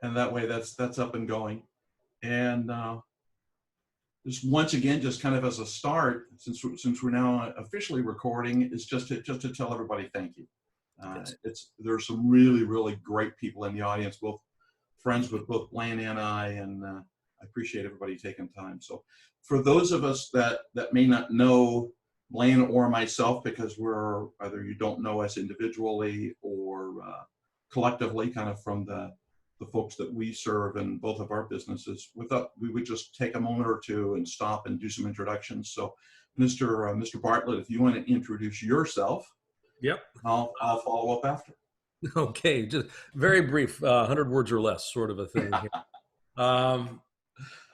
and that way that's up and going. And just once again, just kind of as a start, since we're now officially recording, is just to tell everybody thank you. There's some really great people in the audience, both friends with both Blaine and I, and I appreciate everybody taking time. So for those of us that may not know Blaine or myself, because we're either you don't know us individually or collectively, kind of from the folks that we serve in both of our businesses, we would just take a moment or two and stop and do some introductions. So Mr. Bartlett, if you want to introduce yourself, yep, I'll follow up after. Okay, just very brief, 100 words or less, sort of a thing here.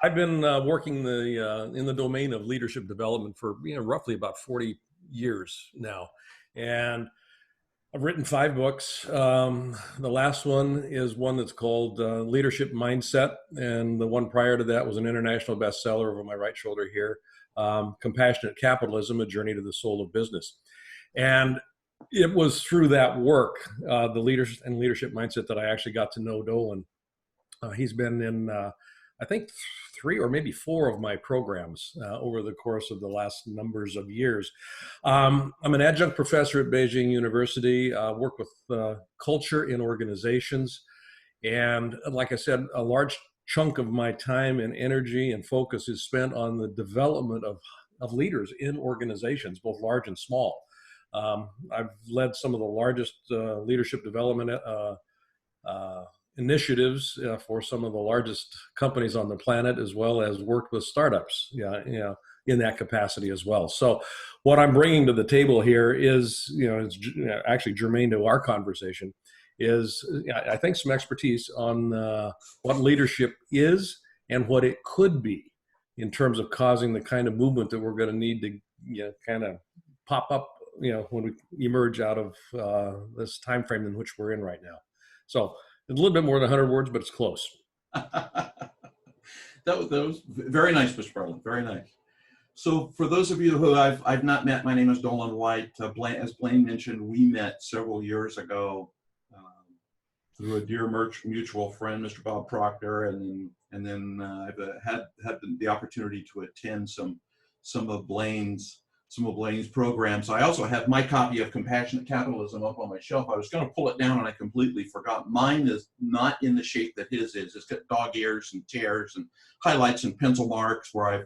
I've been working in the domain of leadership development for roughly about 40 years now, and I've written 5 books. The last one is one that's called Leadership Mindset, and the one prior to that was an international bestseller over my right shoulder here, Compassionate Capitalism: A Journey to the Soul of Business. And it was through that work, the leadership mindset, that I actually got to know Dolan. He's been in, I think, 3 or maybe 4 of my programs over the course of the last numbers of years. I'm an adjunct professor at Beijing University, work with culture in organizations. And like I said, a large chunk of my time and energy and focus is spent on the development of leaders in organizations, both large and small. I've led some of the largest leadership development initiatives for some of the largest companies on the planet, as well as worked with startups, in that capacity as well. So what I'm bringing to the table here is, it's actually germane to our conversation, is I think some expertise on what leadership is and what it could be in terms of causing the kind of movement that we're going to need to kind of pop up when we emerge out of this time frame in which we're in right now. So a little bit more than 100 words, but it's close. that was very nice, Mr. Bartlett. Very nice. So for those of you who I've not met, my name is Dolan White. As Blaine mentioned, we met several years ago through a dear mutual friend, Mr. Bob Proctor, and then I've had the opportunity to attend some of Blaine's programs. I also have my copy of Compassionate Capitalism up on my shelf. I was going to pull it down and I completely forgot. Mine is not in the shape that his is. It's got dog ears and tears and highlights and pencil marks where I've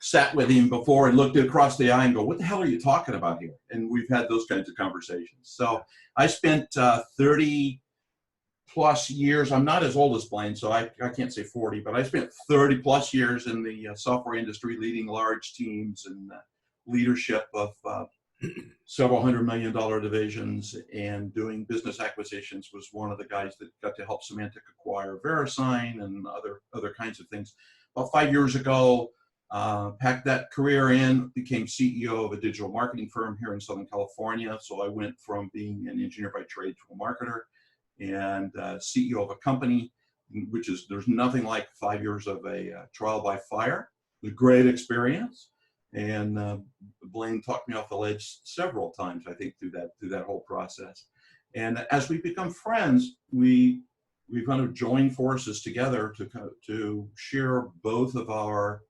sat with him before and looked across the eye and go, what the hell are you talking about here? And we've had those kinds of conversations. So I spent 30 plus years. I'm not as old as Blaine, so I can't say 40, but I spent 30 plus years in the software industry, leading large teams and leadership of several $100 million divisions, and doing business acquisitions. Was one of the guys that got to help Symantec acquire VeriSign and other kinds of things. About 5 years ago, packed that career in, became CEO of a digital marketing firm here in Southern California. So I went from being an engineer by trade to a marketer, and CEO of a company, which is, there's nothing like 5 years of a trial by fire. It was a great experience. And Blaine talked me off the ledge several times, I think, through that whole process. And as we become friends, we kind of joined forces together to share both of our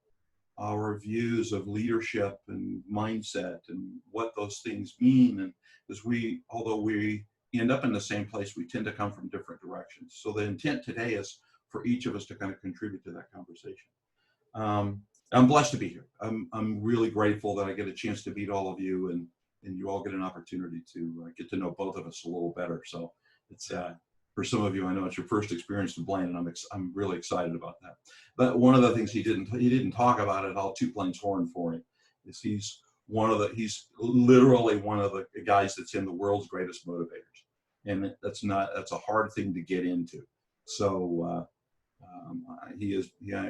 views of leadership and mindset and what those things mean. And because although we end up in the same place, we tend to come from different directions. So the intent today is for each of us to kind of contribute to that conversation. I'm blessed to be here. I'm really grateful that I get a chance to meet all of you, and you all get an opportunity to get to know both of us a little better. So it's for some of you, I know it's your first experience with Blaine, and I'm really excited about that. But one of the things he didn't talk about it, I'll toot Blaine's horn for him, is he's literally one of the guys that's in the world's greatest motivators, and that's a hard thing to get into. So.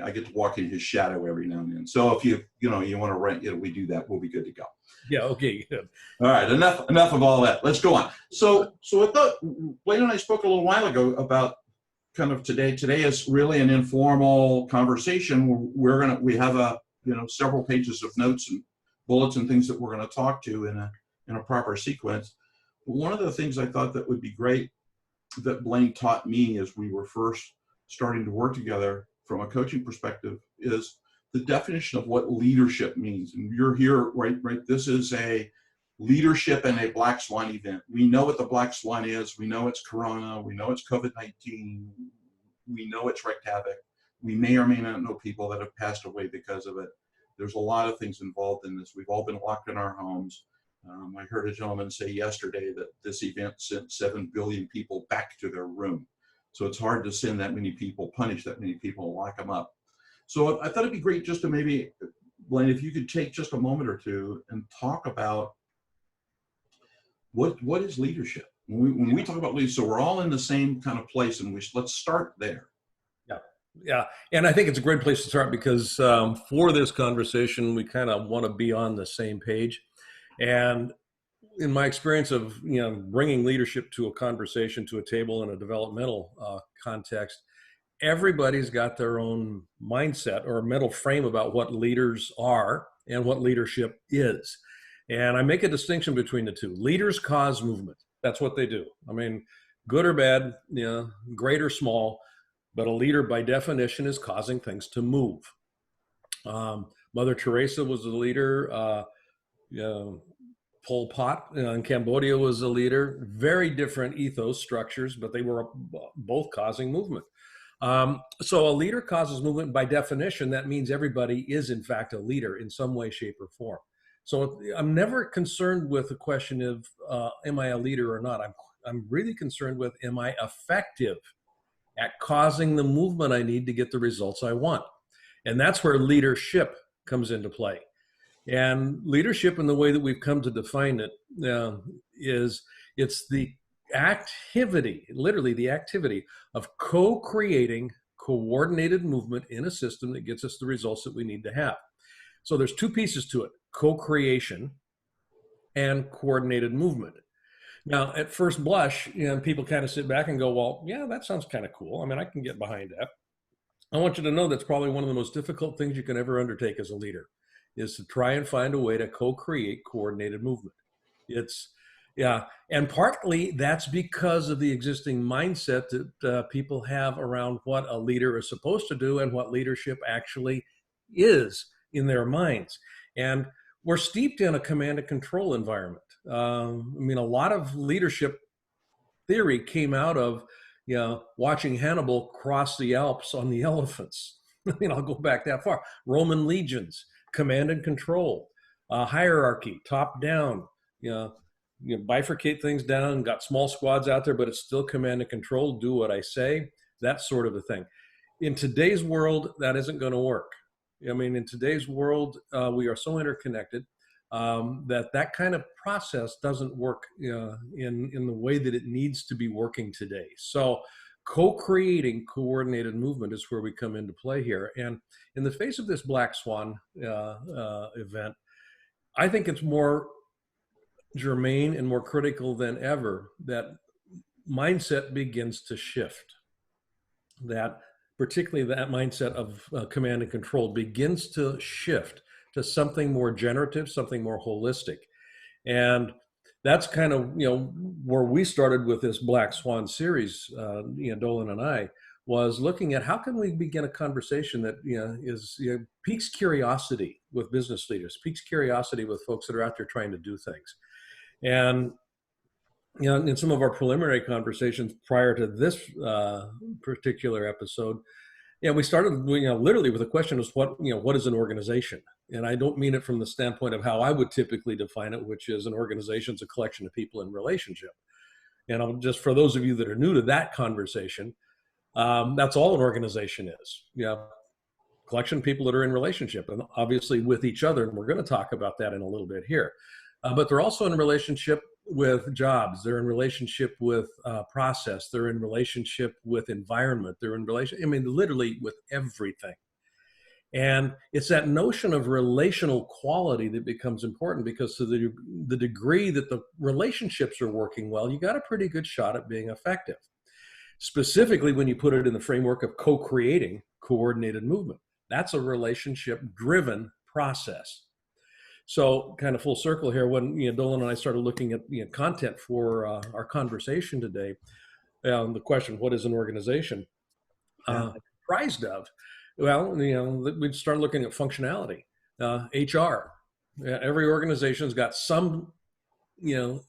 I get to walk in his shadow every now and then. So if you want to rent, we do that. We'll be good to go. Yeah. Okay. Good. All right. Enough of all that. Let's go on. So I thought Blaine and I spoke a little while ago about kind of today. Today is really an informal conversation. We have several pages of notes and bullets and things that we're going to talk to in a proper sequence. But one of the things I thought that would be great that Blaine taught me as we were first starting to work together from a coaching perspective is the definition of what leadership means. And you're here, right? This is a leadership in a black swan event. We know what the black swan is. We know it's Corona. We know it's COVID-19. We know it's wreaked havoc. We may or may not know people that have passed away because of it. There's a lot of things involved in this. We've all been locked in our homes. I heard a gentleman say yesterday that this event sent 7 billion people back to their room. So it's hard to send that many people, punish that many people, and lock them up. So I thought it'd be great just to maybe, Blaine, if you could take just a moment or two and talk about what is leadership. When we talk about leadership, so we're all in the same kind of place, and let's start there. Yeah, and I think it's a great place to start because for this conversation, we kind of want to be on the same page. And in my experience of bringing leadership to a conversation, to a table in a developmental context, everybody's got their own mindset or mental frame about what leaders are and what leadership is. And I make a distinction between the two. Leaders cause movement. That's what they do. I mean, good or bad, great or small, but a leader by definition is causing things to move. Mother Teresa was a leader. Pol Pot in Cambodia was a leader. Very different ethos structures, but they were both causing movement. So a leader causes movement by definition. That means everybody is in fact a leader in some way, shape, or form. So I'm never concerned with the question of am I a leader or not. I'm really concerned with, am I effective at causing the movement I need to get the results I want? And that's where leadership comes into play. And leadership, in the way that we've come to define it, is it's the activity, literally the activity of co-creating coordinated movement in a system that gets us the results that we need to have. So there's two pieces to it: co-creation and coordinated movement. Now, at first blush, people kind of sit back and go, well, yeah, that sounds kind of cool. I mean, I can get behind that. I want you to know that's probably one of the most difficult things you can ever undertake as a leader, is to try and find a way to co-create coordinated movement. And partly that's because of the existing mindset that people have around what a leader is supposed to do and what leadership actually is in their minds. And we're steeped in a command and control environment. I mean, a lot of leadership theory came out of, watching Hannibal cross the Alps on the elephants. I mean, I'll go back that far. Roman legions, command and control, hierarchy, top down, bifurcate things down, got small squads out there, but it's still command and control, do what I say, that sort of a thing. In today's world, that isn't going to work. I mean, in today's world, we are so interconnected that kind of process doesn't work in the way that it needs to be working today. So co-creating coordinated movement is where we come into play here. And in the face of this Black Swan event, I think it's more germane and more critical than ever that mindset begins to shift. That particularly that mindset of command and control begins to shift to something more generative, something more holistic. And that's kind of, where we started with this Black Swan series, Dolan and I, was looking at how can we begin a conversation that, piques curiosity with business leaders, piques curiosity with folks that are out there trying to do things. And, in some of our preliminary conversations prior to this particular episode, we started, literally with a question is what is an organization? And I don't mean it from the standpoint of how I would typically define it, which is an organization is a collection of people in relationship. And just for those of you that are new to that conversation, that's all an organization is. Collection of people that are in relationship, and obviously with each other. And we're going to talk about that in a little bit here. But they're also in relationship with jobs. They're in relationship with process. They're in relationship with environment. They're in literally with everything. And it's that notion of relational quality that becomes important, because to the degree that the relationships are working well, you got a pretty good shot at being effective. Specifically, when you put it in the framework of co-creating coordinated movement, that's a relationship-driven process. So, kind of full circle here, when Dolan and I started looking at content for our conversation today, the question, what is an organization? Yeah. comprised of? Well, we'd start looking at functionality. HR. Every organization's got some, you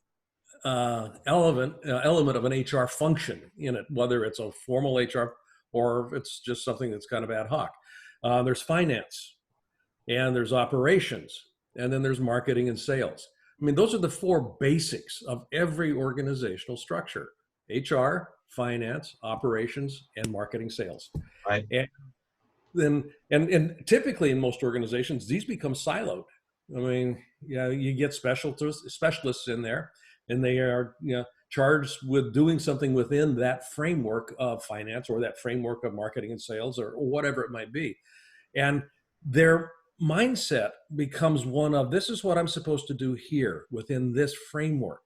know, element of an HR function in it, whether it's a formal HR or if it's just something that's kind of ad hoc. There's finance, and there's operations, and then there's marketing and sales. I mean, those are the four basics of every organizational structure: HR, finance, operations, and marketing sales. Right. And then, and typically in most organizations, these become siloed. I mean, yeah, you get specialists in there, and they are, charged with doing something within that framework of finance or that framework of marketing and sales or whatever it might be. And their mindset becomes one of, this is what I'm supposed to do here within this framework.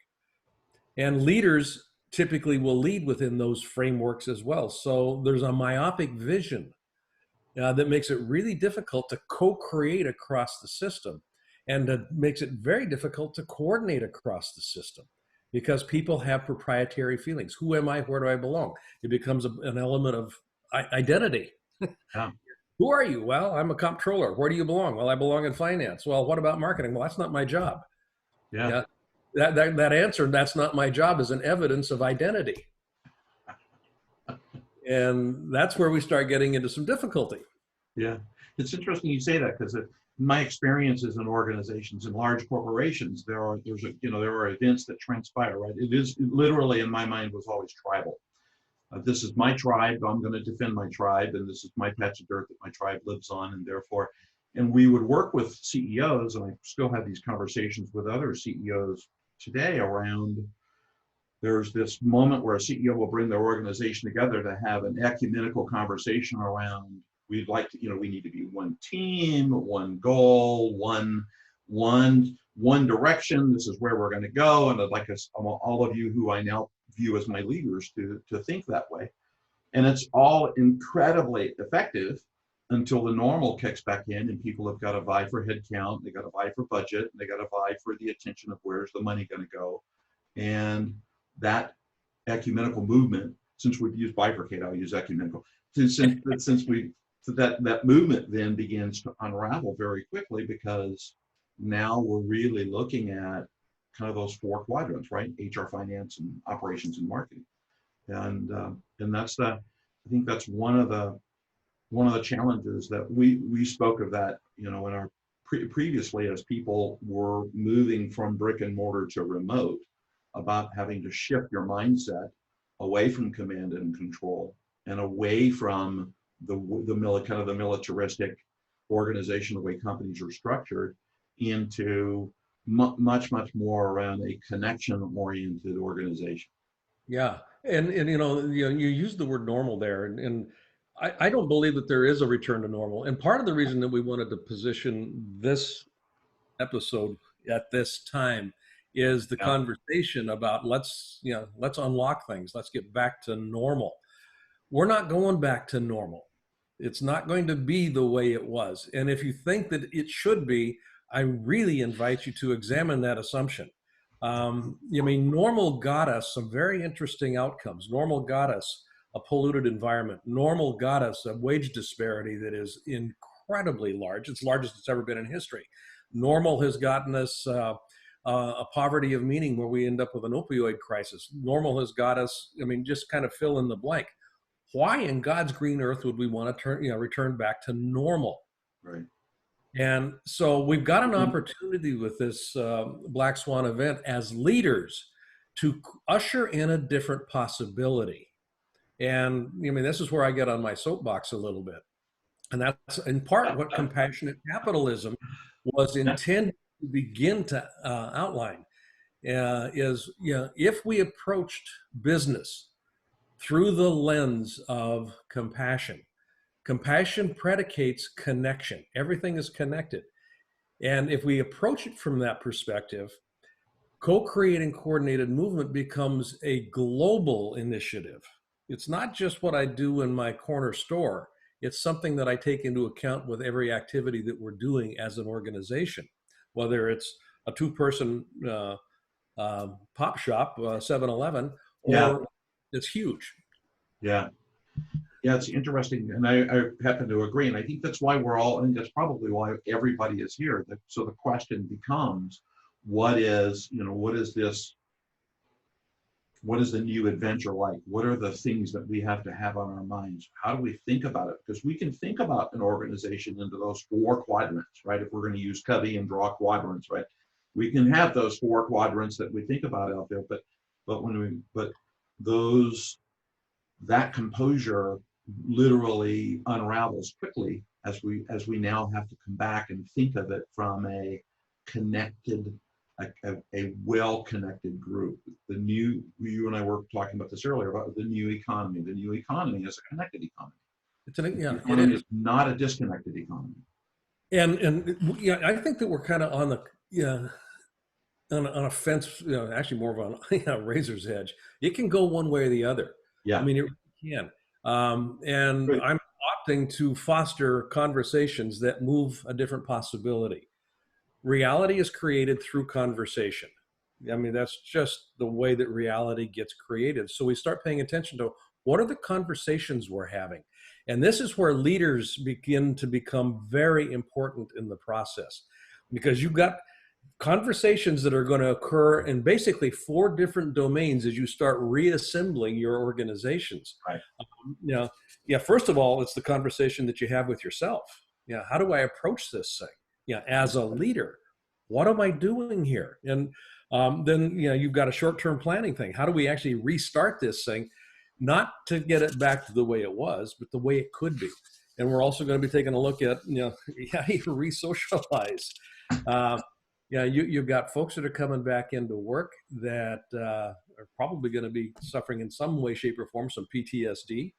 And leaders typically will lead within those frameworks as well. So there's a myopic vision that makes it really difficult to co-create across the system, and it makes it very difficult to coordinate across the system because people have proprietary feelings. Who am I? Where do I belong? It becomes an element of identity. Yeah. Who are you? Well, I'm a comptroller. Where do you belong? Well, I belong in finance. Well, what about marketing? Well, that's not my job. Yeah. Yeah. That answer, that's not my job, is an evidence of identity. And that's where we start getting into some difficulty. Yeah. It's interesting you say that, because my experiences in organizations and large corporations, there are events that transpire, right? It is literally, in my mind, was always tribal. This is my tribe. I'm going to defend my tribe, and this is my patch of dirt that my tribe lives on, and therefore, and we would work with CEOs, and I still have these conversations with other CEOs today around. There's this moment where a CEO will bring their organization together to have an ecumenical conversation around, we'd like to, we need to be one team, one goal, one direction. This is where we're going to go. And I'd like us, all of you who I now view as my leaders, to think that way. And it's all incredibly effective until the normal kicks back in and people have got to vie for headcount, they got to vie for budget, and they got to vie for the attention of where's the money going to go. And that ecumenical movement, since we've used bifurcate, I'll use ecumenical. That movement then begins to unravel very quickly, because now we're really looking at kind of those four quadrants, right? HR, finance, and operations and marketing. And that's I think that's one of the challenges that we spoke of that, in our previously, as people were moving from brick and mortar to remote, about having to shift your mindset away from command and control and away from the militaristic organization, the way companies are structured, into much more around a connection-oriented organization. Yeah, and you used the word normal there, and I don't believe that there is a return to normal. And part of the reason that we wanted to position this episode at this time is the Yeah. conversation about let's unlock things, let's get back to normal. We're not going back to normal. It's not going to be the way it was. And if you think that it should be, I really invite you to examine that assumption. Normal got us some very interesting outcomes. Normal got us a polluted environment. Normal got us a wage disparity that is incredibly large. It's largest it's ever been in history. Normal has gotten us a poverty of meaning where we end up with an opioid crisis. Normal has got us, just kind of fill in the blank. Why in God's green earth would we want to return back to normal? Right. And so we've got an opportunity with this Black Swan event as leaders to usher in a different possibility. And this is where I get on my soapbox a little bit. And that's in part what compassionate capitalism was intended to begin to outline, is if we approached business through the lens of compassion. Compassion predicates connection. Everything is connected. And if we approach it from that perspective, co-creating coordinated movement becomes a global initiative. It's not just what I do in my corner store. It's something that I take into account with every activity that we're doing as an organization, whether it's a two-person pop shop, 7-Eleven, or Yeah. it's huge. Yeah. Yeah, it's interesting, and I happen to agree, and I think that's why we're all, and that's probably why everybody is here. So the question becomes, what is this? What is the new adventure like? What are the things that we have to have on our minds? How do we think about it? Because we can think about an organization into those four quadrants, right? If we're going to use Covey and draw quadrants, right? We can have those four quadrants that we think about out there, but those that composure literally unravels quickly as we now have to come back and think of it from a connected, a well-connected group. You and I were talking about this earlier about the new economy. The new economy is a connected economy. Yeah, The economy is not a disconnected economy. And yeah, I think that we're kind of on the on a fence, actually more of a razor's edge. It can go one way or the other. Yeah. I mean, it really can. And Right. I'm opting to foster conversations that move a different possibility. Reality is created through conversation. I mean, that's just the way that reality gets created. So we start paying attention to what are the conversations we're having. And this is where leaders begin to become very important in the process, because you've got conversations that are going to occur in basically four different domains as you start reassembling your organizations. Right. First of all, it's the conversation that you have with yourself. How do I approach this thing? As a leader, what am I doing here? And then you've got a short-term planning thing. How do we actually restart this thing, not to get it back to the way it was, but the way it could be? And we're also going to be taking a look at how you re-socialize. You've got folks that are coming back into work that are probably going to be suffering in some way, shape, or form some PTSD,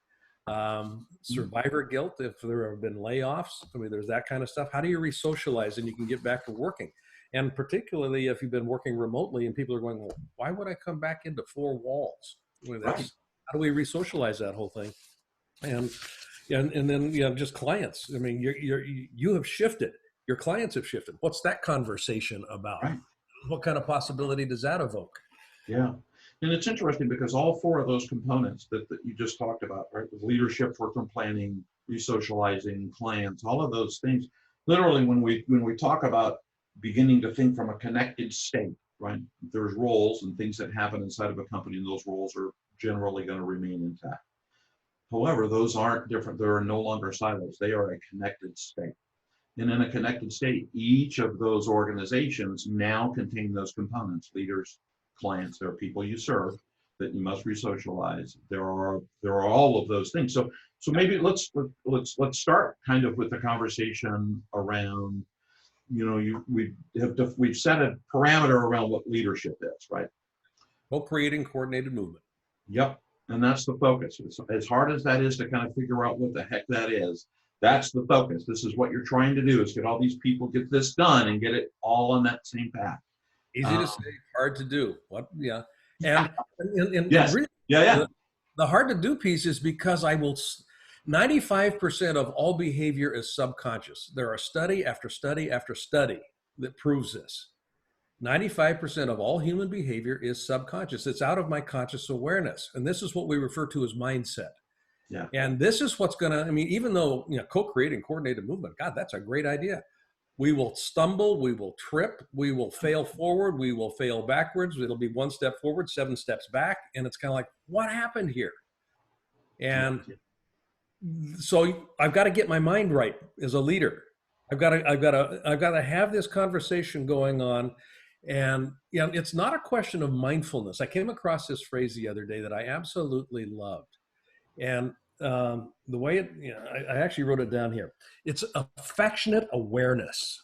survivor guilt if there have been layoffs. I mean, there's that kind of stuff. How do you re-socialize and you can get back to working? And particularly if you've been working remotely and people are going, well, why would I come back into four walls? I mean, Right. how do we re-socialize that whole thing? And then just clients. I mean, you have shifted. Your clients have shifted. What's that conversation about? Right. What kind of possibility does that evoke? Yeah. And it's interesting because all four of those components that you just talked about, right, with leadership, short-term planning, re-socializing, clients, all of those things, literally when we talk about beginning to think from a connected state, right, there's roles and things that happen inside of a company, and those roles are generally going to remain intact. However, those aren't different. They're no longer silos. They are a connected state. And in a connected state, each of those organizations now contain those components: leaders, clients, there are people you serve that you must re-socialize. There are all of those things. So maybe let's start kind of with the conversation around, we've set a parameter around what leadership is, right? Co-creating coordinated movement. Yep. And that's the focus. As hard as that is to kind of figure out what the heck that is, that's the focus. This is what you're trying to do, is get all these people, get this done and get it all on that same path. Easy to say, hard to do. What? Yeah. And yes. really, the hard to do piece is because 95% of all behavior is subconscious. There are study after study after study that proves this. 95% of all human behavior is subconscious. It's out of my conscious awareness. And this is what we refer to as mindset. Yeah. And this is what's going to, I mean, even though, co-creating coordinated movement, God, that's a great idea. We will stumble, we will trip, we will fail forward, we will fail backwards. It'll be one step forward, 7 steps back. And it's kind of like, what happened here? And so I've got to get my mind right as a leader. I've got to have this conversation going on. And it's not a question of mindfulness. I came across this phrase the other day that I absolutely loved. And the way I actually wrote it down here. It's affectionate awareness.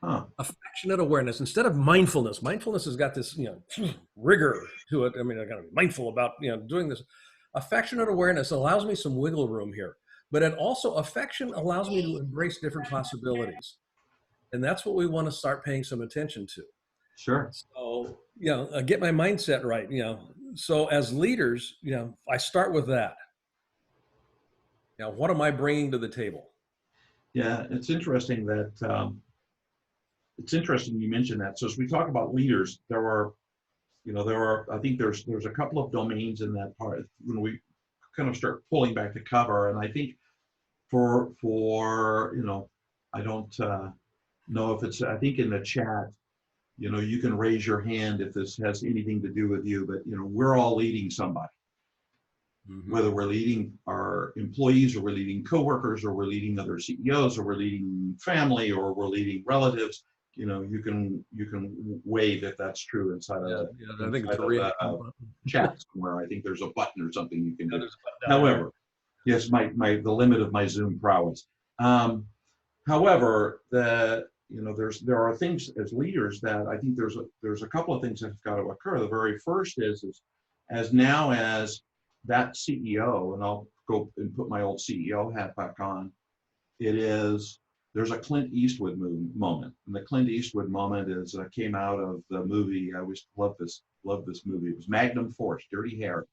Affectionate awareness instead of mindfulness. Mindfulness has got this, rigor to it. I mean, I got to be mindful about, doing this. Affectionate awareness allows me some wiggle room here, but it also, affection allows me to embrace different possibilities. And that's what we want to start paying some attention to. Sure. So, get my mindset right. So as leaders, I start with that. What am I bringing to the table? Yeah, it's interesting that you mentioned that. So as we talk about leaders, I think there's a couple of domains in that part. When we kind of start pulling back the cover. And I think for I don't know if it's, I think in the chat, you can raise your hand if this has anything to do with you, but we're all leading somebody, whether we're leading our employees or we're leading coworkers or we're leading other CEOs or we're leading family or we're leading relatives. You can wave if that's true inside of I think it's a chat somewhere. I think there's a button or something you can do. However, However, yes, the limit of my Zoom prowess. However, there are things as leaders that I think there's a couple of things that have got to occur. The very first is as now as that CEO, and I'll go and put my old CEO hat back on, there's a Clint Eastwood moment. And the Clint Eastwood moment came out of the movie. I always love this movie. It was Magnum Force, Dirty Harry.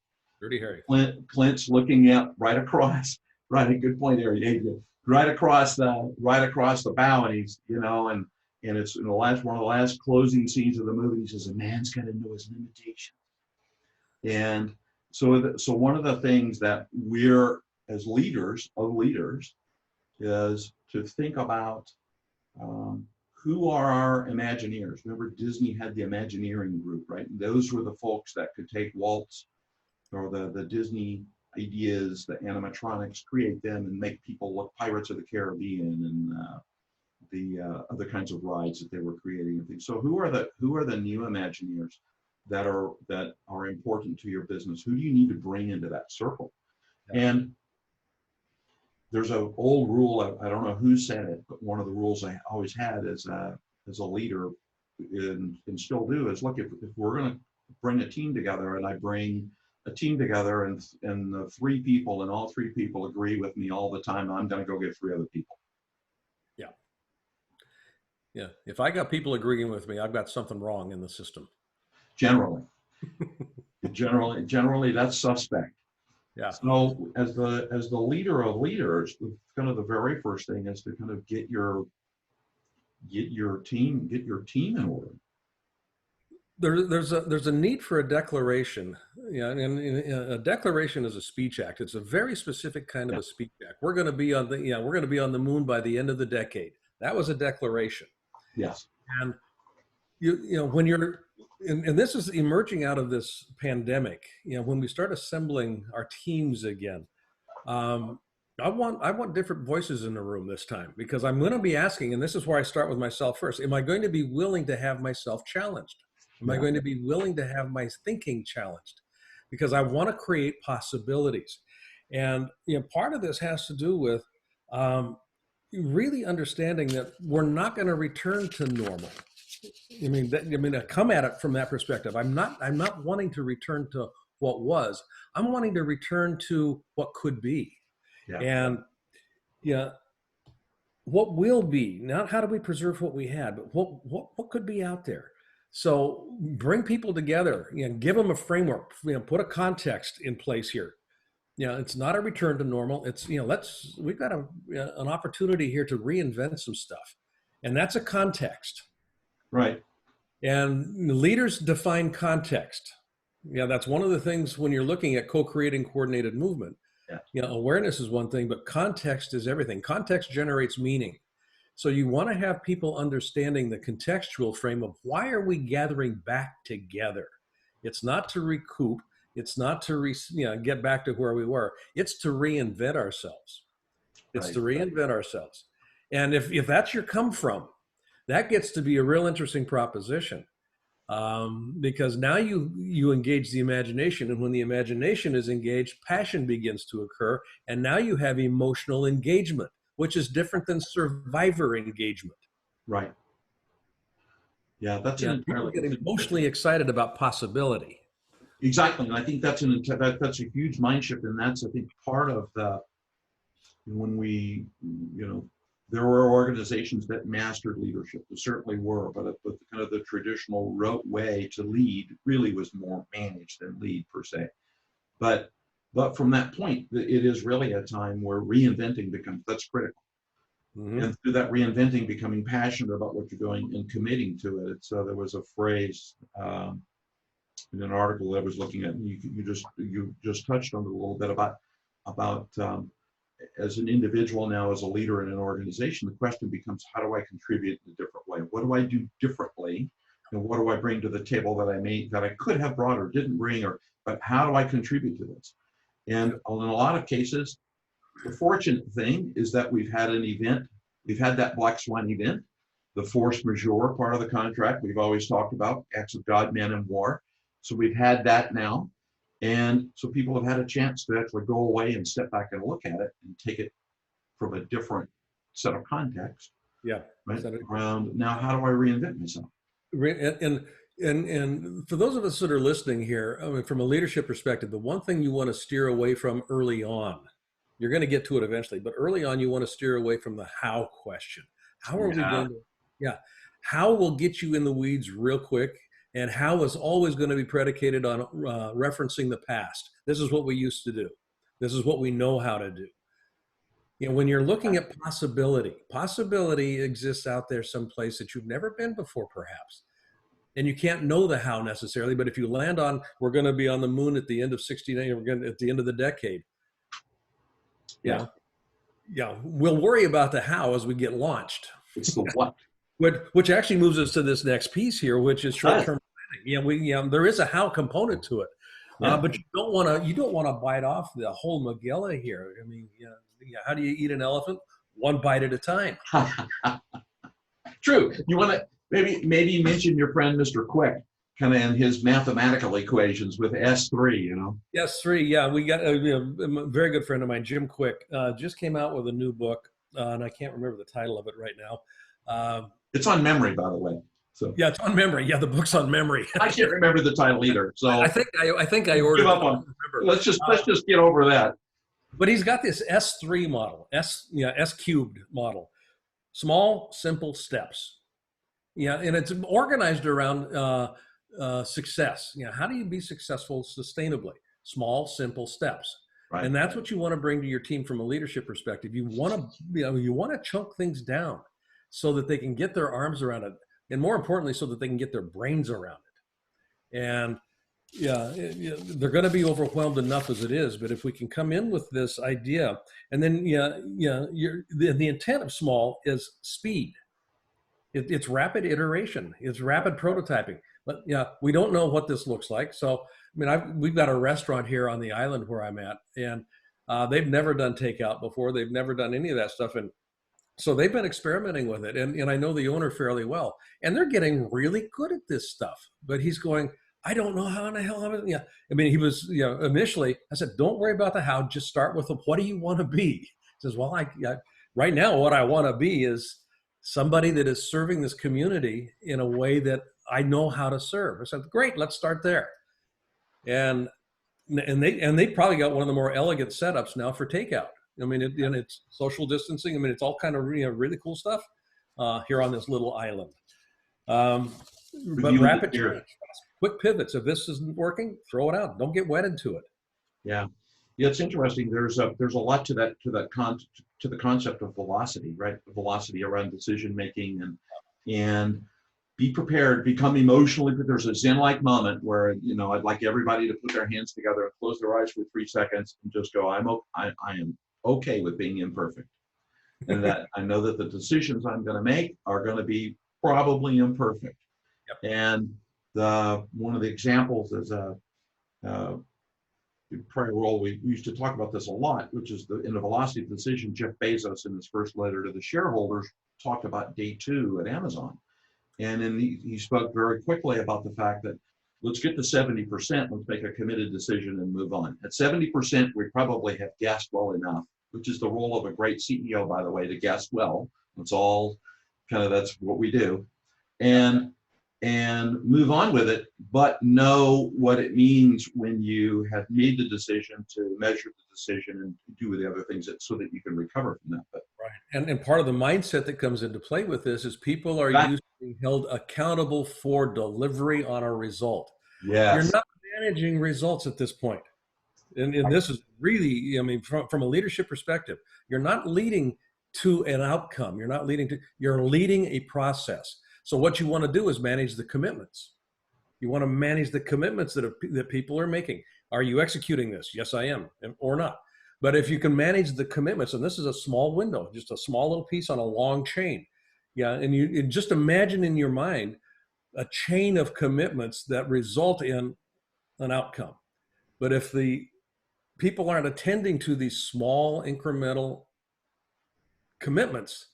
Dirty Harry. Clint's looking up right across, right, a good point there, Adrian. Right across the bow, and he's, and it's in one of the last closing scenes of the movie. He says, "A man's got to know his limitations." And so one of the things that we're as leaders is to think about who are our Imagineers. Remember, Disney had the Imagineering group, right? And those were the folks that could take Walt's or the Disney ideas, the animatronics, create them and make people look Pirates of the Caribbean and the other kinds of rides that they were creating and things. So who are the new Imagineers that are important to your business? Who do you need to bring into that circle? Yeah. And there's an old rule, I don't know who said it, but one of the rules I always had as a leader and still do is, look, if we're going to bring a team together and I bring a team together and the three people and all three people agree with me all the time, I'm going to go get three other people. Yeah. If I got people agreeing with me, I've got something wrong in the system. Generally that's suspect. Yeah. So as the leader of leaders, kind of the very first thing is to kind of get your team in order. There's a need for a declaration. And a declaration is a speech act. It's a very specific kind of a speech act. We're going to be on the moon by the end of the decade. That was a declaration. Yes. And when you're and this is emerging out of this pandemic, when we start assembling our teams again, I want different voices in the room this time, because I'm going to be asking, and this is where I start with myself first, am I going to be willing to have myself challenged? Am I going to be willing to have my thinking challenged? Because I want to create possibilities. And part of this has to do with really understanding that we're not going to return to normal. I come at it from that perspective. I'm not wanting to return to what was. I'm wanting to return to what could be. Yeah. And what will be, not how do we preserve what we had, but what could be out there. So bring people together, give them a framework, put a context in place here. It's not a return to normal. It's, we've got an opportunity here to reinvent some stuff. And that's a context. Right. And leaders define context. That's one of the things when you're looking at co-creating coordinated movement. Yeah. Awareness is one thing, but context is everything. Context generates meaning. So you want to have people understanding the contextual frame of why are we gathering back together? It's not to recoup. It's not to get back to where we were. It's to reinvent ourselves. It's to reinvent ourselves. And if that's your come from, that gets to be a real interesting proposition, because now you engage the imagination, and when the imagination is engaged, passion begins to occur, and now you have emotional engagement, which is different than survivor engagement. Right. Yeah, that's people get emotionally excited about possibility. Exactly, and I think that's a huge mind shift, and that's, I think, part of when we, there were organizations that mastered leadership. There certainly were, but kind of the traditional rote way to lead really was more manage than lead per se. But from that point, it is really a time where reinventing that's critical. Mm-hmm. And through that reinventing, becoming passionate about what you're doing and committing to it. So there was a phrase in an article that I was looking at, and you just touched on it a little bit about as an individual now, as a leader in an organization, the question becomes, how do I contribute in a different way? What do I do differently? And what do I bring to the table that I could have brought or didn't bring, but how do I contribute to this? And in a lot of cases, the fortunate thing is that we've had that black swan event, the force majeure part of the contract we've always talked about, acts of God, man, and war. So we've had that now. And so people have had a chance to actually go away and step back and look at it and take it from a different set of context. Yeah. Right? Around now, how do I reinvent myself? And for those of us that are listening here, I mean, from a leadership perspective, the one thing you want to steer away from early on, you're going to get to it eventually, but early on, you want to steer away from the how question. How are we going to, how will get you in the weeds real quick, and how is always going to be predicated on referencing the past. This is what we used to do. This is what we know how to do. You know, when you're looking at possibility exists out there someplace that you've never been before, perhaps. And you can't know the how necessarily, but if you land on, we're going to be on the moon at the end of 69, we're going to, at the end of the decade. Yeah. We'll worry about the how as we get launched. It's the what. Which actually moves us to this next piece here, which is short-term planning. There is a how component to it, but you don't want to bite off the whole Magilla here. I mean, how do you eat an elephant? One bite at a time. True. You want to maybe mention your friend Mr. Quick, kind of in his mathematical equations with S3. You know. S3. Yeah, we got a very good friend of mine, Jim Quick, just came out with a new book, and I can't remember the title of it right now. It's on memory, by the way. So yeah, it's on memory. Yeah, the book's on memory. I can't remember the title either. So I think I ordered. Give up on. Let's just get over that. But he's got this S3 model, S cubed model, small, simple steps. Yeah, and it's organized around success. How do you be successful sustainably? Small, simple steps. Right. And that's what you want to bring to your team from a leadership perspective. You want to chunk things down so that they can get their arms around it, and more importantly, so that they can get their brains around it. And they're going to be overwhelmed enough as it is. But if we can come in with this idea, and then the intent of small is speed. It's rapid iteration. It's rapid prototyping. But we don't know what this looks like. So I mean, we've got a restaurant here on the island where I'm at, and they've never done takeout before. They've never done any of that stuff, and so they've been experimenting with it, and I know the owner fairly well, and they're getting really good at this stuff. But he's going, I don't know how in the hell. I mean, he was, initially, I said, don't worry about the how, just start with the, what do you want to be? He says, well, right now, what I want to be is somebody that is serving this community in a way that I know how to serve. I said, great, let's start there. And they probably got one of the more elegant setups now for takeout. I mean, it's social distancing. I mean, it's all kind of really cool stuff here on this little island. But rapid change, quick pivots. If this isn't working, throw it out. Don't get wedded to it. Yeah, it's interesting. There's a lot to the concept of velocity, right? Velocity around decision making and be prepared. Become emotionally. There's a Zen-like moment where I'd like everybody to put their hands together and close their eyes for 3 seconds and just go, I am okay with being imperfect, and that I know that the decisions I'm going to make are going to be probably imperfect. Yep. And one of the examples is prior role, we used to talk about this a lot, which is in the velocity of decision. Jeff Bezos, in his first letter to the shareholders, talked about day 2 at Amazon, and then he spoke very quickly about the fact that let's get to 70%. Let's make a committed decision and move on. At 70%, we probably have guessed well enough, which is the role of a great CEO, by the way, to guess well. It's all that's what we do, and move on with it, but know what it means when you have made the decision to measure the decision and do the other things so that you can recover from that. But, right. And part of the mindset that comes into play with this is people are used to being held accountable for delivery on a result. Yes. You're not managing results at this point. And this is really, from a leadership perspective, you're not leading to an outcome. You're leading a process. So what you want to do is manage the commitments. You want to manage the commitments that people are making. Are you executing this? Yes, I am, or not. But if you can manage the commitments, and this is a small window, just a small little piece on a long chain. Yeah. And just imagine in your mind a chain of commitments that result in an outcome. But if the people aren't attending to these small incremental commitments,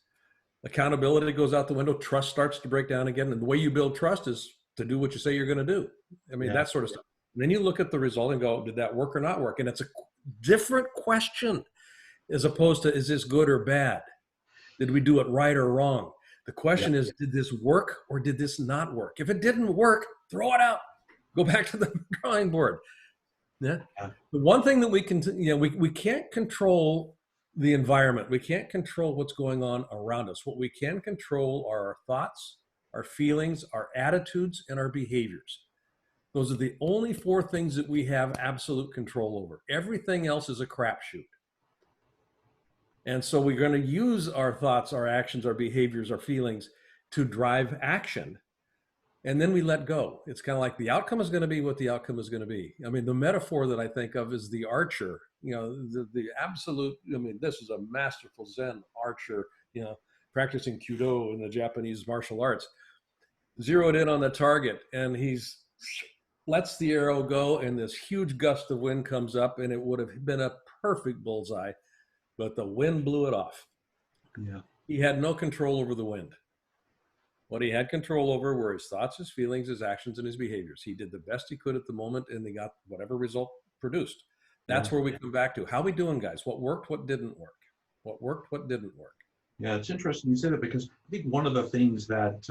accountability goes out the window, trust starts to break down again. And the way you build trust is to do what you say you're going to do. I mean, Yeah. that sort of stuff. And then you look at the result and go, did that work or not work? And it's a different question as opposed to, is this good or bad? Did we do it right or wrong? The question Yeah. is, did this work or did this not work? If it didn't work, throw it out. Go back to the drawing board. Yeah. Yeah. The one thing that we can, we can't control the environment. We can't control what's going on around us. What we can control are our thoughts, our feelings, our attitudes, and our behaviors. Those are the only four things that we have absolute control over. Everything else is a crapshoot. And so we're going to use our thoughts, our actions, our behaviors, our feelings to drive action. And then we let go. It's kind of like the outcome is going to be what the outcome is going to be. I mean, the metaphor that I think of is the archer, the absolute, I mean, this is a masterful Zen archer, practicing Kyudo in the Japanese martial arts, zeroed in on the target, and he's lets the arrow go, and this huge gust of wind comes up, and it would have been a perfect bullseye, but the wind blew it off. Yeah. He had no control over the wind. What he had control over were his thoughts, his feelings, his actions, and his behaviors. He did the best he could at the moment, and he got whatever result produced. That's where we come back to. How we doing, guys? What worked, what didn't work? What worked, what didn't work? Yeah, it's interesting you say that, because I think one of the things that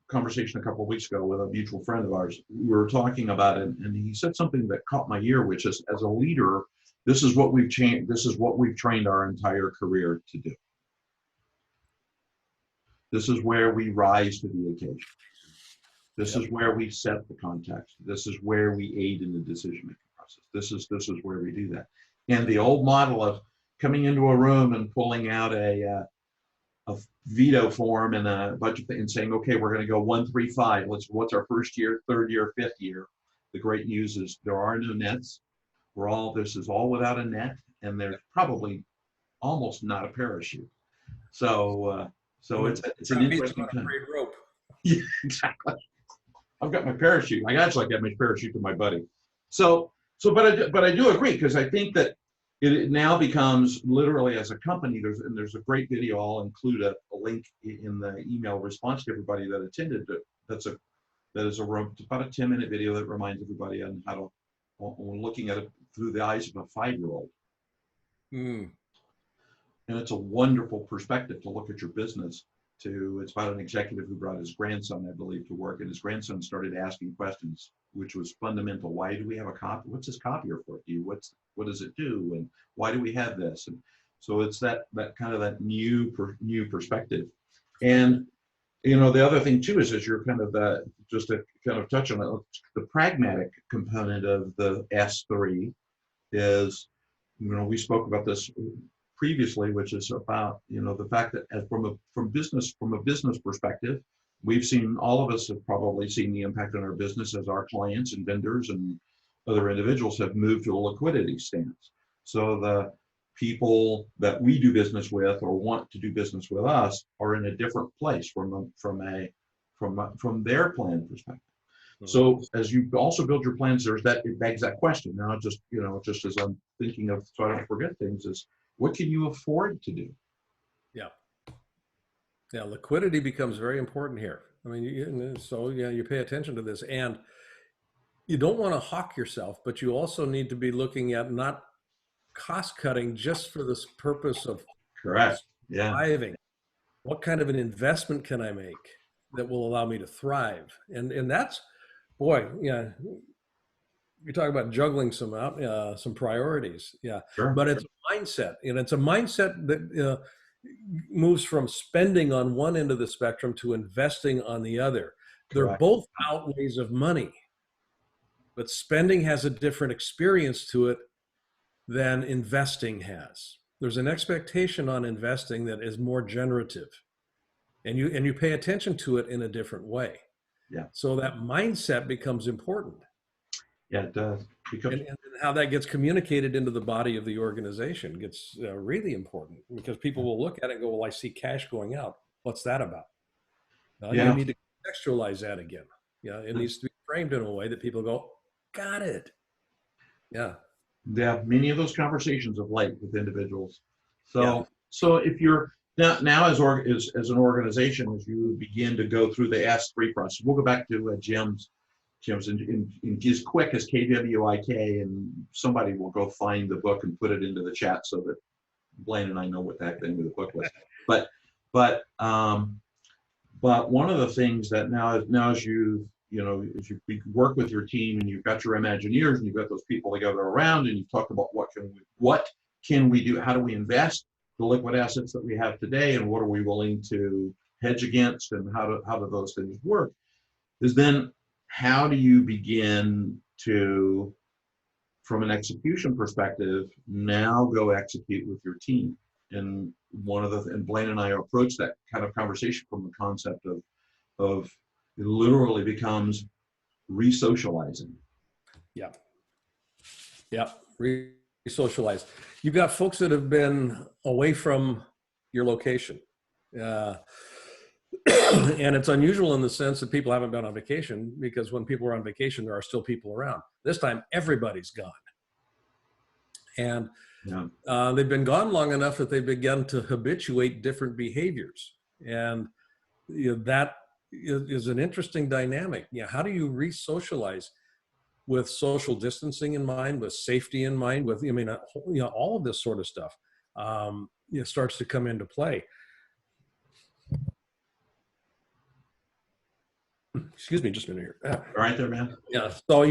conversation a couple of weeks ago with a mutual friend of ours, we were talking about it, and he said something that caught my ear, which is, as a leader, this is what we've changed. This is what we've trained our entire career to do. This is where we rise to the occasion. This is where we set the context. This is where we aid in the decision-making process. This is where we do that. And the old model of coming into a room and pulling out a veto form and a bunch of things and saying, okay, we're going to go 1, 3, 5. What's our first year, third year, fifth year? The great news is there are no nets. This is all without a net, and there's probably almost not a parachute. So it's an interesting kind. Rope. Yeah, exactly. I've got my parachute. I actually got my parachute to my buddy. But I do agree, because I think that it now becomes literally, as a company, there's a great video. I'll include a link in the email response to everybody that attended. That is about a 10-minute video that reminds everybody on how to, on looking at it through the eyes of a 5-year-old. And it's a wonderful perspective to look at your business. It's about an executive who brought his grandson, I believe, to work, and his grandson started asking questions, which was fundamental. Why do we have a copy? What's this copier for? What does it do? And why do we have this? And so it's that kind of that new perspective. And the other thing too is you're kind of just to kind of touch on it, the pragmatic component of the S3 is, we spoke about this previously, which is about the fact that from a business perspective, we've seen, all of us have probably seen the impact on our business as our clients and vendors and other individuals have moved to a liquidity stance. So the people that we do business with or want to do business with us are in a different place from their plan perspective. So as you also build your plans, it begs that question. Now, just as I'm thinking of, so I don't forget things, is what can you afford to do? Yeah, liquidity becomes very important here. I mean, you pay attention to this, and you don't want to hawk yourself, but you also need to be looking at not cost cutting just for this purpose of correct. Yeah. Surviving. What kind of an investment can I make that will allow me to thrive? And that's, boy, you talk about juggling some priorities. Yeah. Sure. But it's a mindset, and it's a mindset that moves from spending on one end of the spectrum to investing on the other. They're Correct. both outlays of money, but spending has a different experience to it than investing has. There's an expectation on investing that is more generative, and you pay attention to it in a different way. Yeah. So that mindset becomes important. Yeah, it does. Because And how that gets communicated into the body of the organization gets really important, because people will look at it and go, well, I see cash going out. What's that about? Well, you yeah, need to contextualize that again. Yeah, it needs to be framed in a way that people go, got it. Yeah, yeah, many of those conversations of late with individuals. yeah, So if you're now as an organization, as you begin to go through the S3 process, we'll go back to Jim's in as quick as KWIK, and somebody will go find the book and put it into the chat so that Blaine and I know what that thing of the book was. But but um, but one of the things that now as as you work with your team and you've got your Imagineers and you've got those people together around and you've talked about what can we do, how do we invest the liquid assets that we have today, and what are we willing to hedge against, and how do those things work, is then how do you begin to, from an execution perspective, now go execute with your team. And and Blaine and I approach that kind of conversation from the concept of it literally becomes re-socializing. yeah, yeah. Re-socialize. You've got folks that have been away from your location. Uh, and it's unusual in the sense that people haven't been on vacation, because when people are on vacation, there are still people around. This time, everybody's gone. And Yeah, they've been gone long enough that they've begun to habituate different behaviors. And that is an interesting dynamic. How do you re-socialize with social distancing in mind, with safety in mind, with, all of this sort of stuff starts to come into play. Excuse me, just a minute here. all right there, man. Yeah. So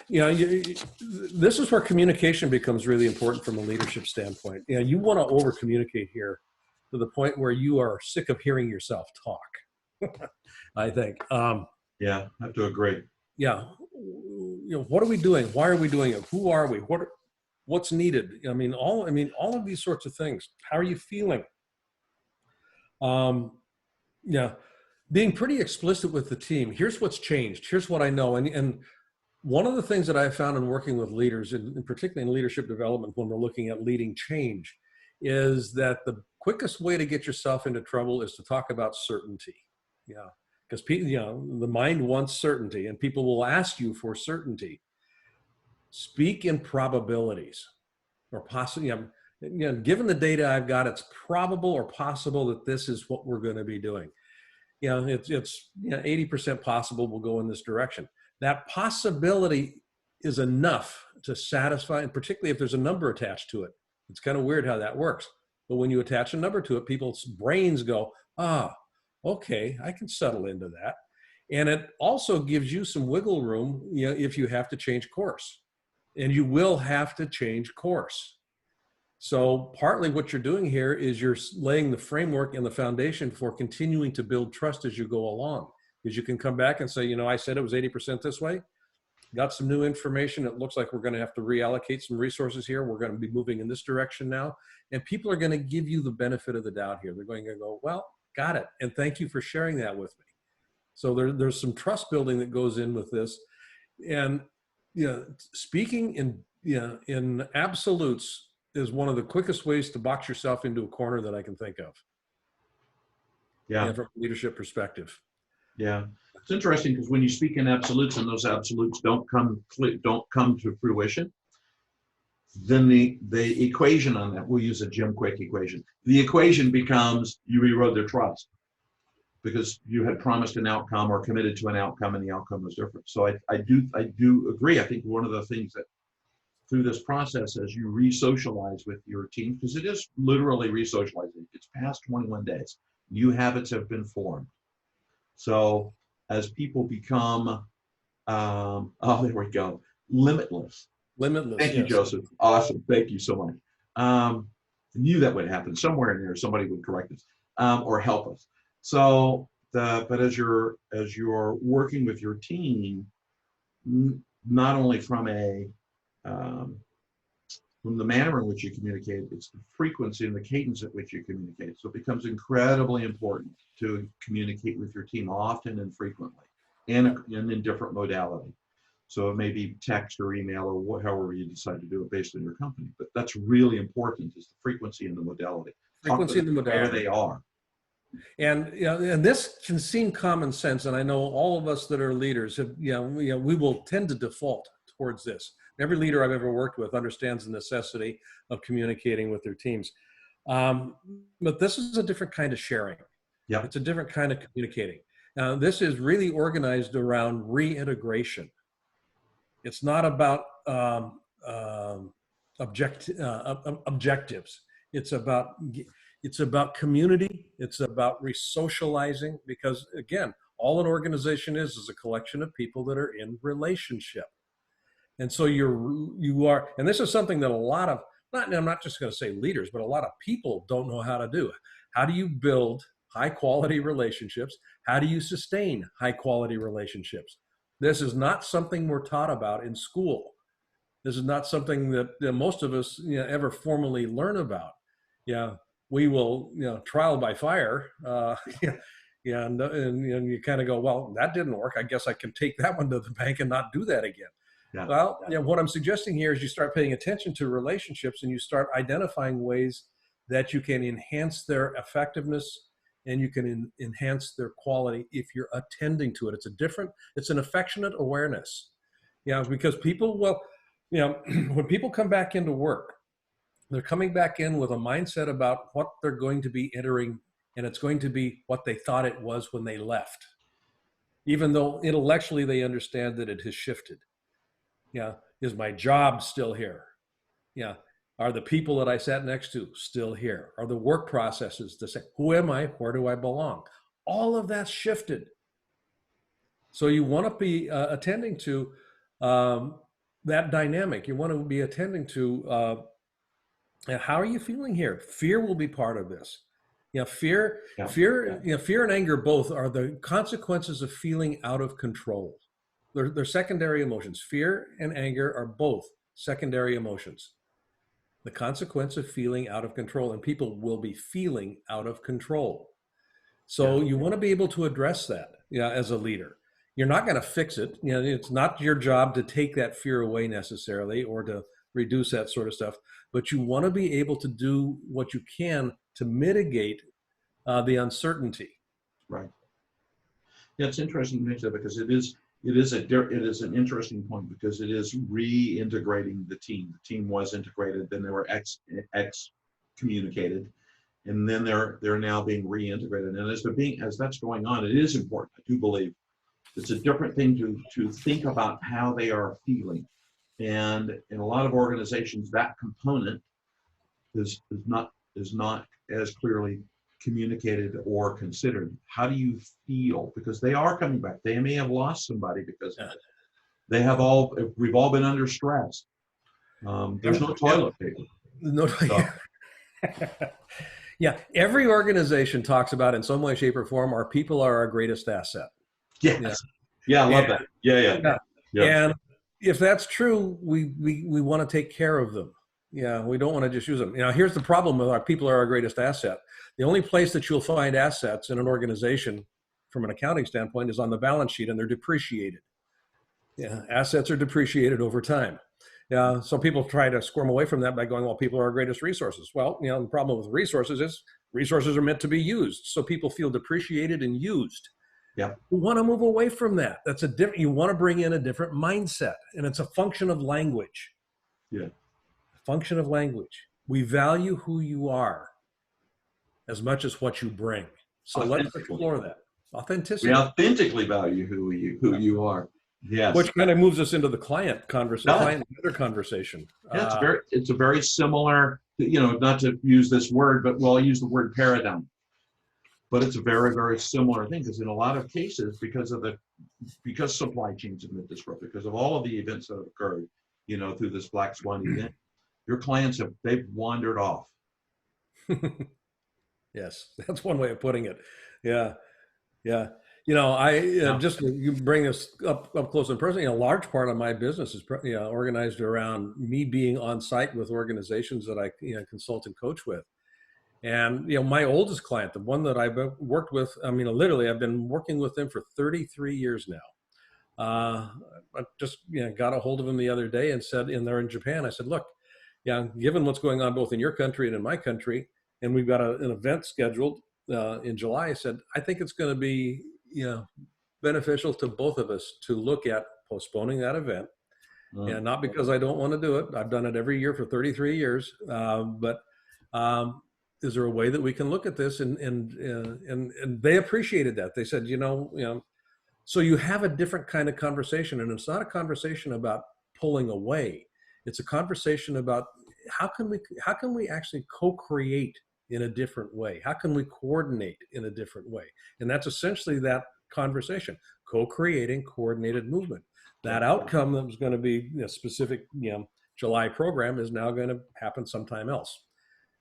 this is where communication becomes really important from a leadership standpoint. You want to over communicate here to the point where you are sick of hearing yourself talk. I think. Yeah, I have to agree. Yeah. What are we doing? Why are we doing it? Who are we? What's needed? All of these sorts of things. How are you feeling? Yeah. Being pretty explicit with the team. Here's what's changed. Here's what I know. And one of the things that I found in working with leaders, and particularly in leadership development, when we're looking at leading change, is that the quickest way to get yourself into trouble is to talk about certainty. Yeah, because the mind wants certainty, and people will ask you for certainty. Speak in probabilities, or possibly, given the data I've got, it's probable or possible that this is what we're going to be doing. It's 80% possible we'll go in this direction. That possibility is enough to satisfy, and particularly if there's a number attached to it. It's kind of weird how that works. But when you attach a number to it, people's brains go, okay, I can settle into that. And it also gives you some wiggle room, if you have to change course. And you will have to change course. So partly what you're doing here is you're laying the framework and the foundation for continuing to build trust as you go along. Because you can come back and say, I said it was 80% this way. Got some new information. It looks like we're going to have to reallocate some resources here. We're going to be moving in this direction now. And people are going to give you the benefit of the doubt here. They're going to go, well, got it. And thank you for sharing that with me. So there's some trust building that goes in with this. And speaking in absolutes is one of the quickest ways to box yourself into a corner that I can think of. Yeah, from a leadership perspective. yeah. It's interesting because when you speak in absolutes and those absolutes don't come to fruition, then the equation on that, we'll use a Jim Quick equation. The equation becomes you erode their trust because you had promised an outcome or committed to an outcome and the outcome was different. So I do agree. I think one of the things that through this process as you re-socialize with your team, because it is literally re-socializing. It's past 21 days. New habits have been formed. So as people become, there we go, limitless. Limitless. Thank you, Yes. Joseph. Awesome. Thank you so much. I knew that would happen somewhere in there. Somebody would correct us or help us. So, but as you're working with your team, not only from the manner in which you communicate, it's the frequency and the cadence at which you communicate. So it becomes incredibly important to communicate with your team often and frequently, and in different modality. So it may be text or email or however you decide to do it based on your company. But that's really important, is the frequency and the modality. Talk to Frequency and them the where modality. they are. And and this can seem common sense, and I know all of us that are leaders have, we will tend to default towards this. Every leader I've ever worked with understands the necessity of communicating with their teams, um, but this is a different kind of sharing. Yep. It's a different kind of communicating. This is really organized around reintegration. It's not about objectives. It's about community. It's about resocializing, because again, all an organization is a collection of people that are in relationship. And so you are, and this is something that a lot of, I'm not just going to say leaders, but a lot of people don't know how to do. How do you build high quality relationships? How do you sustain high quality relationships? This is not something we're taught about in school. This is not something that most of us ever formally learn about. Yeah, we will, trial by fire. Yeah, and you kind of go, well, that didn't work. I guess I can take that one to the bank and not do that again. Yeah. Well, what I'm suggesting here is you start paying attention to relationships and you start identifying ways that you can enhance their effectiveness and you can enhance their quality if you're attending to it. It's an affectionate awareness. Yeah, because people, well, when people come back into work, they're coming back in with a mindset about what they're going to be entering, and it's going to be what they thought it was when they left, even though intellectually they understand that it has shifted. Yeah, is my job still here? Yeah, are the people that I sat next to still here? Are the work processes the same? Who am I? Where do I belong? All of that's shifted. So you want to be attending to that dynamic. You want to be attending to how are you feeling here? Fear will be part of this. Fear, fear and anger both are the consequences of feeling out of control. They're secondary emotions. Fear and anger are both secondary emotions. The consequence of feeling out of control, and people will be feeling out of control. So you want to be able to address that, as a leader. You're not going to fix it. It's not your job to take that fear away necessarily or to reduce that sort of stuff, but you want to be able to do what you can to mitigate the uncertainty. Right. Yeah, it's interesting to mention that, because it is an interesting point, because it is reintegrating the team. The team was integrated, then they were excommunicated, and then they're now being reintegrated. And as that's going on, it is important. I do believe it's a different thing to think about how they are feeling. And in a lot of organizations, that component is not as clearly communicated or considered. How do you feel? Because they are coming back. They may have lost somebody because we've all been under stress. There's no toilet paper. No. Yeah, every organization talks about in some way, shape, or form, our people are our greatest asset. Yes. Yeah, I love that. Yeah. And if that's true, we want to take care of them. Yeah, we don't want to just use them. Here's the problem with our people are our greatest asset. The only place that you'll find assets in an organization from an accounting standpoint is on the balance sheet, and they're depreciated. Yeah, assets are depreciated over time. Yeah, so people try to squirm away from that by going, well, people are our greatest resources. Well, the problem with resources is resources are meant to be used. So people feel depreciated and used. Yeah. You want to move away from that. You want to bring in a different mindset, and it's a function of language. Yeah. Function of language. We value who you are as much as what you bring. So let's explore that. Authenticity. We authentically value who you are. Yes. Which kind of moves us into the client conversation. Yeah, it's a very similar, not to use this word, but I'll use the word paradigm. But it's a very, very similar thing, because in a lot of cases, because supply chains have been disrupted, because of all of the events that have occurred, through this Black Swan event, your clients they've wandered off. Yes, that's one way of putting it. Yeah. Just you bring us up close and personal. A large part of my business is organized around me being on site with organizations that I consult and coach with. And my oldest client, the one that I've worked with, literally I've been working with them for 33 years now. I just got a hold of him the other day and said, and they're in Japan. I said, look, given what's going on both in your country and in my country, and we've got an event scheduled in July. I said, I think it's going to be beneficial to both of us to look at postponing that event. And not because I don't want to do it. I've done it every year for 33 years. But is there a way that we can look at this? And they appreciated that. They said, so you have a different kind of conversation, and it's not a conversation about pulling away. It's a conversation about how can we actually co-create in a different way? How can we coordinate in a different way? And that's essentially that conversation, co-creating coordinated movement. That outcome that was going to be a specific July program is now going to happen sometime else.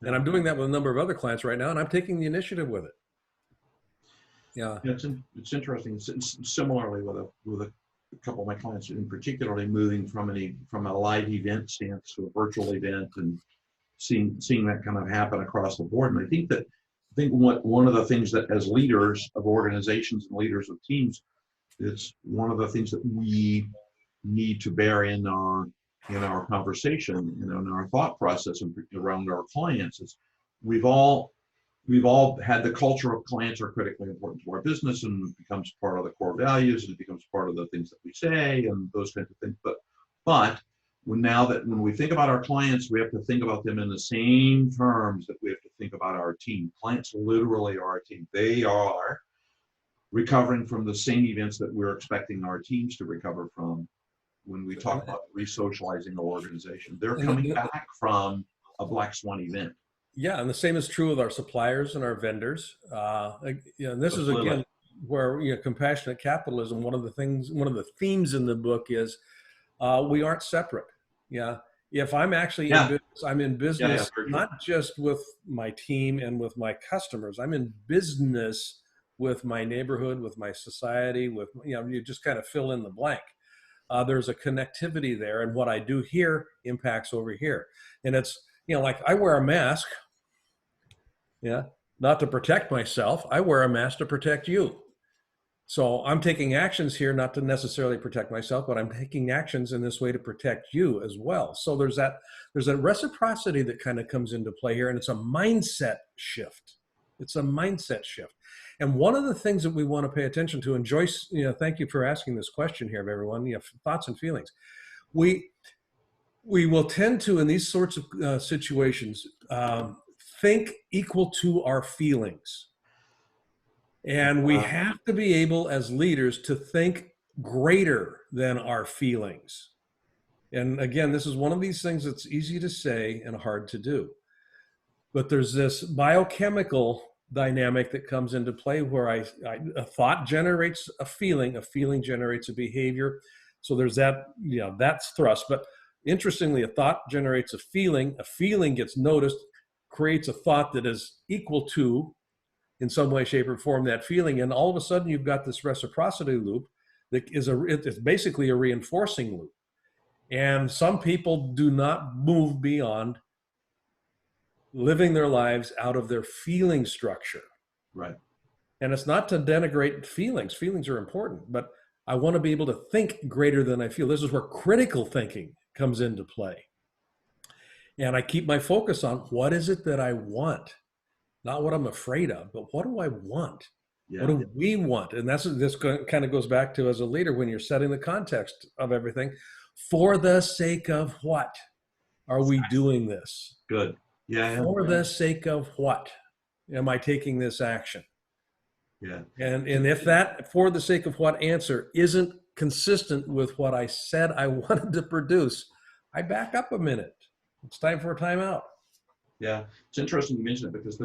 And I'm doing that with a number of other clients right now, and I'm taking the initiative with it. Yeah, it's interesting. Similarly, with a couple of my clients, in particularly moving from a live event stance to a virtual event, and seeing that kind of happen across the board. And I think one of the things that, as leaders of organizations and leaders of teams, it's one of the things that we need to bear in our conversation, in our thought process around our clients. Is we've all had the culture of clients are critically important to our business, and it becomes part of the core values, and it becomes part of the things that we say and those kinds of things. But when we think about our clients, we have to think about them in the same terms that we have to think about our team. Clients literally are our team. They are recovering from the same events that we're expecting our teams to recover from when we talk about re-socializing the organization. They're coming back from a black swan event. Yeah, and the same is true with our suppliers and our vendors. And this is again where compassionate capitalism. One of the themes in the book is we aren't separate. Yeah, if I'm actually in business, I'm in business not just with my team and with my customers. I'm in business with my neighborhood, with my society, with you just kind of fill in the blank. There's a connectivity there, and what I do here impacts over here. And it's like I wear a mask. Yeah, not to protect myself. I wear a mask to protect you. So I'm taking actions here not to necessarily protect myself, but I'm taking actions in this way to protect you as well. So there's that reciprocity that kind of comes into play here, and it's a mindset shift. It's a mindset shift. And one of the things that we want to pay attention to, and Joyce, thank you for asking this question here of everyone, thoughts and feelings. We will tend to, in these sorts of situations, think equal to our feelings. And we have to be able as leaders to think greater than our feelings. And again, this is one of these things that's easy to say and hard to do. But there's this biochemical dynamic that comes into play where a thought generates a feeling generates a behavior. So there's that, that's thrust. But interestingly, a thought generates a feeling gets noticed, creates a thought that is equal to, in some way, shape, or form, that feeling. And all of a sudden you've got this reciprocity loop that it's basically a reinforcing loop. And some people do not move beyond living their lives out of their feeling structure. Right. And it's not to denigrate feelings. Feelings are important, but I want to be able to think greater than I feel. This is where critical thinking comes into play. And I keep my focus on what is it that I want? Not what I'm afraid of, but what do I want? Yeah. What do we want? And this kind of goes back to, as a leader, when you're setting the context of everything, for the sake of what are we doing this? Good. Yeah. For the sake of what am I taking this action? Yeah. And if that for the sake of what answer isn't consistent with what I said I wanted to produce, I back up a minute. It's time for a timeout. Yeah, it's interesting you mention it, because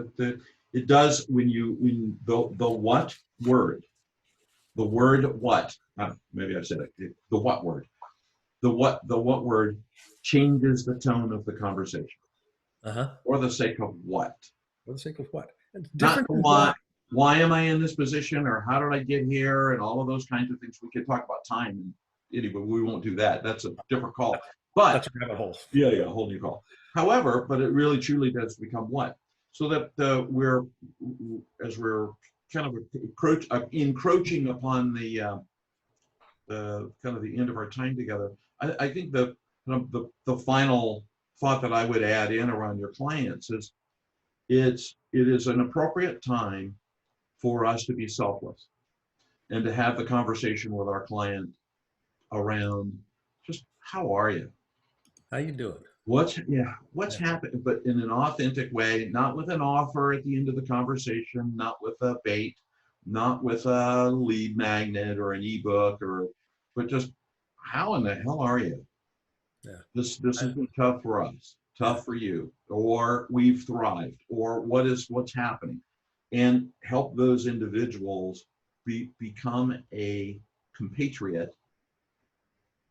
it does when the what word, the word what, maybe I've said it, the what word, the what word changes the tone of the conversation. For the sake of what? For the sake of what? Not why am I in this position, or how did I get here, and all of those kinds of things. We could talk about time, and anyway, we won't do that. That's a different call. But that's a rabbit hole. Yeah, a whole new call. However, but it really truly does become what? So that we're kind of encroaching upon the kind of the end of our time together. I think the final thought that I would add in around your clients is it is an appropriate time for us to be selfless and to have the conversation with our client around just how are you? How you doing? What's Yeah. happening, but in an authentic way, not with an offer at the end of the conversation, not with a bait, not with a lead magnet or an ebook but just how in the hell are you? Yeah. This has I- been tough for us, yeah. tough for you, or we've thrived, or what's happening, and help those individuals become a compatriot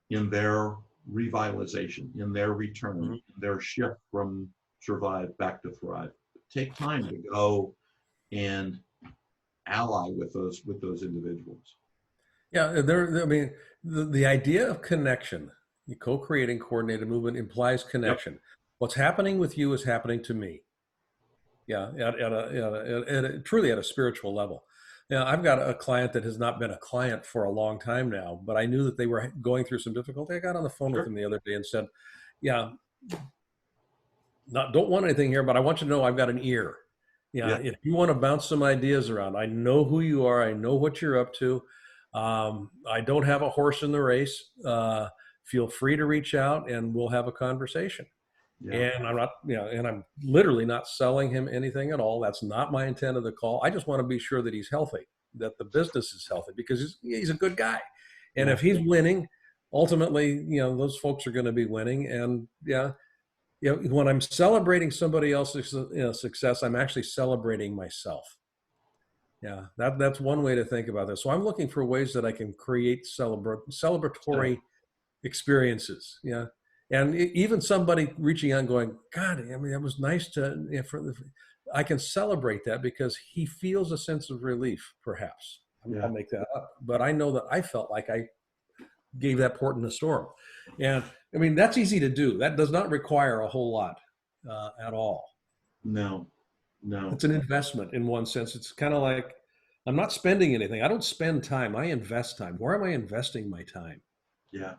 in their revitalization, in their return, Mhm. in their shift from survive back to thrive. Take time to go and ally with those individuals. Yeah, I mean, the idea of connection, co-creating coordinated movement implies Yep, connection. What's happening with you is happening to me. Yeah, truly at a spiritual level. Now, I've got a client that has not been a client for a long time now, but I knew that they were going through some difficulty. I got on the phone with sure. them the other day and said, "Yeah, don't want anything here, but I want you to know I've got an ear. Yeah, Yeah, if you want to bounce some ideas around, I know who you are. I know what you're up to. I don't have a horse in the race. Feel free to reach out, and we'll have a conversation." yeah, And I'm not, and I'm literally not selling him anything at all. That's not my intent of the call. I just want to be sure that he's healthy, that the business is healthy, because he's a good guy. And yeah, if he's winning, ultimately, those folks are going to be winning. And yeah, when I'm celebrating somebody else's success, I'm actually celebrating myself. Yeah, that's one way to think about this. So I'm looking for ways that I can create yeah, celebratory experiences. Yeah. And even somebody reaching out and going, God, I mean, that was nice to, I can celebrate that because he feels a sense of relief, perhaps. I'll yeah. make that up. But I know that I felt like I gave that port in the storm. And I mean, that's easy to do. That does not require a whole lot at all. No, no. It's an investment in one sense. It's kind of like I'm not spending anything. I don't spend time. I invest time. Where am I investing my time? Yeah,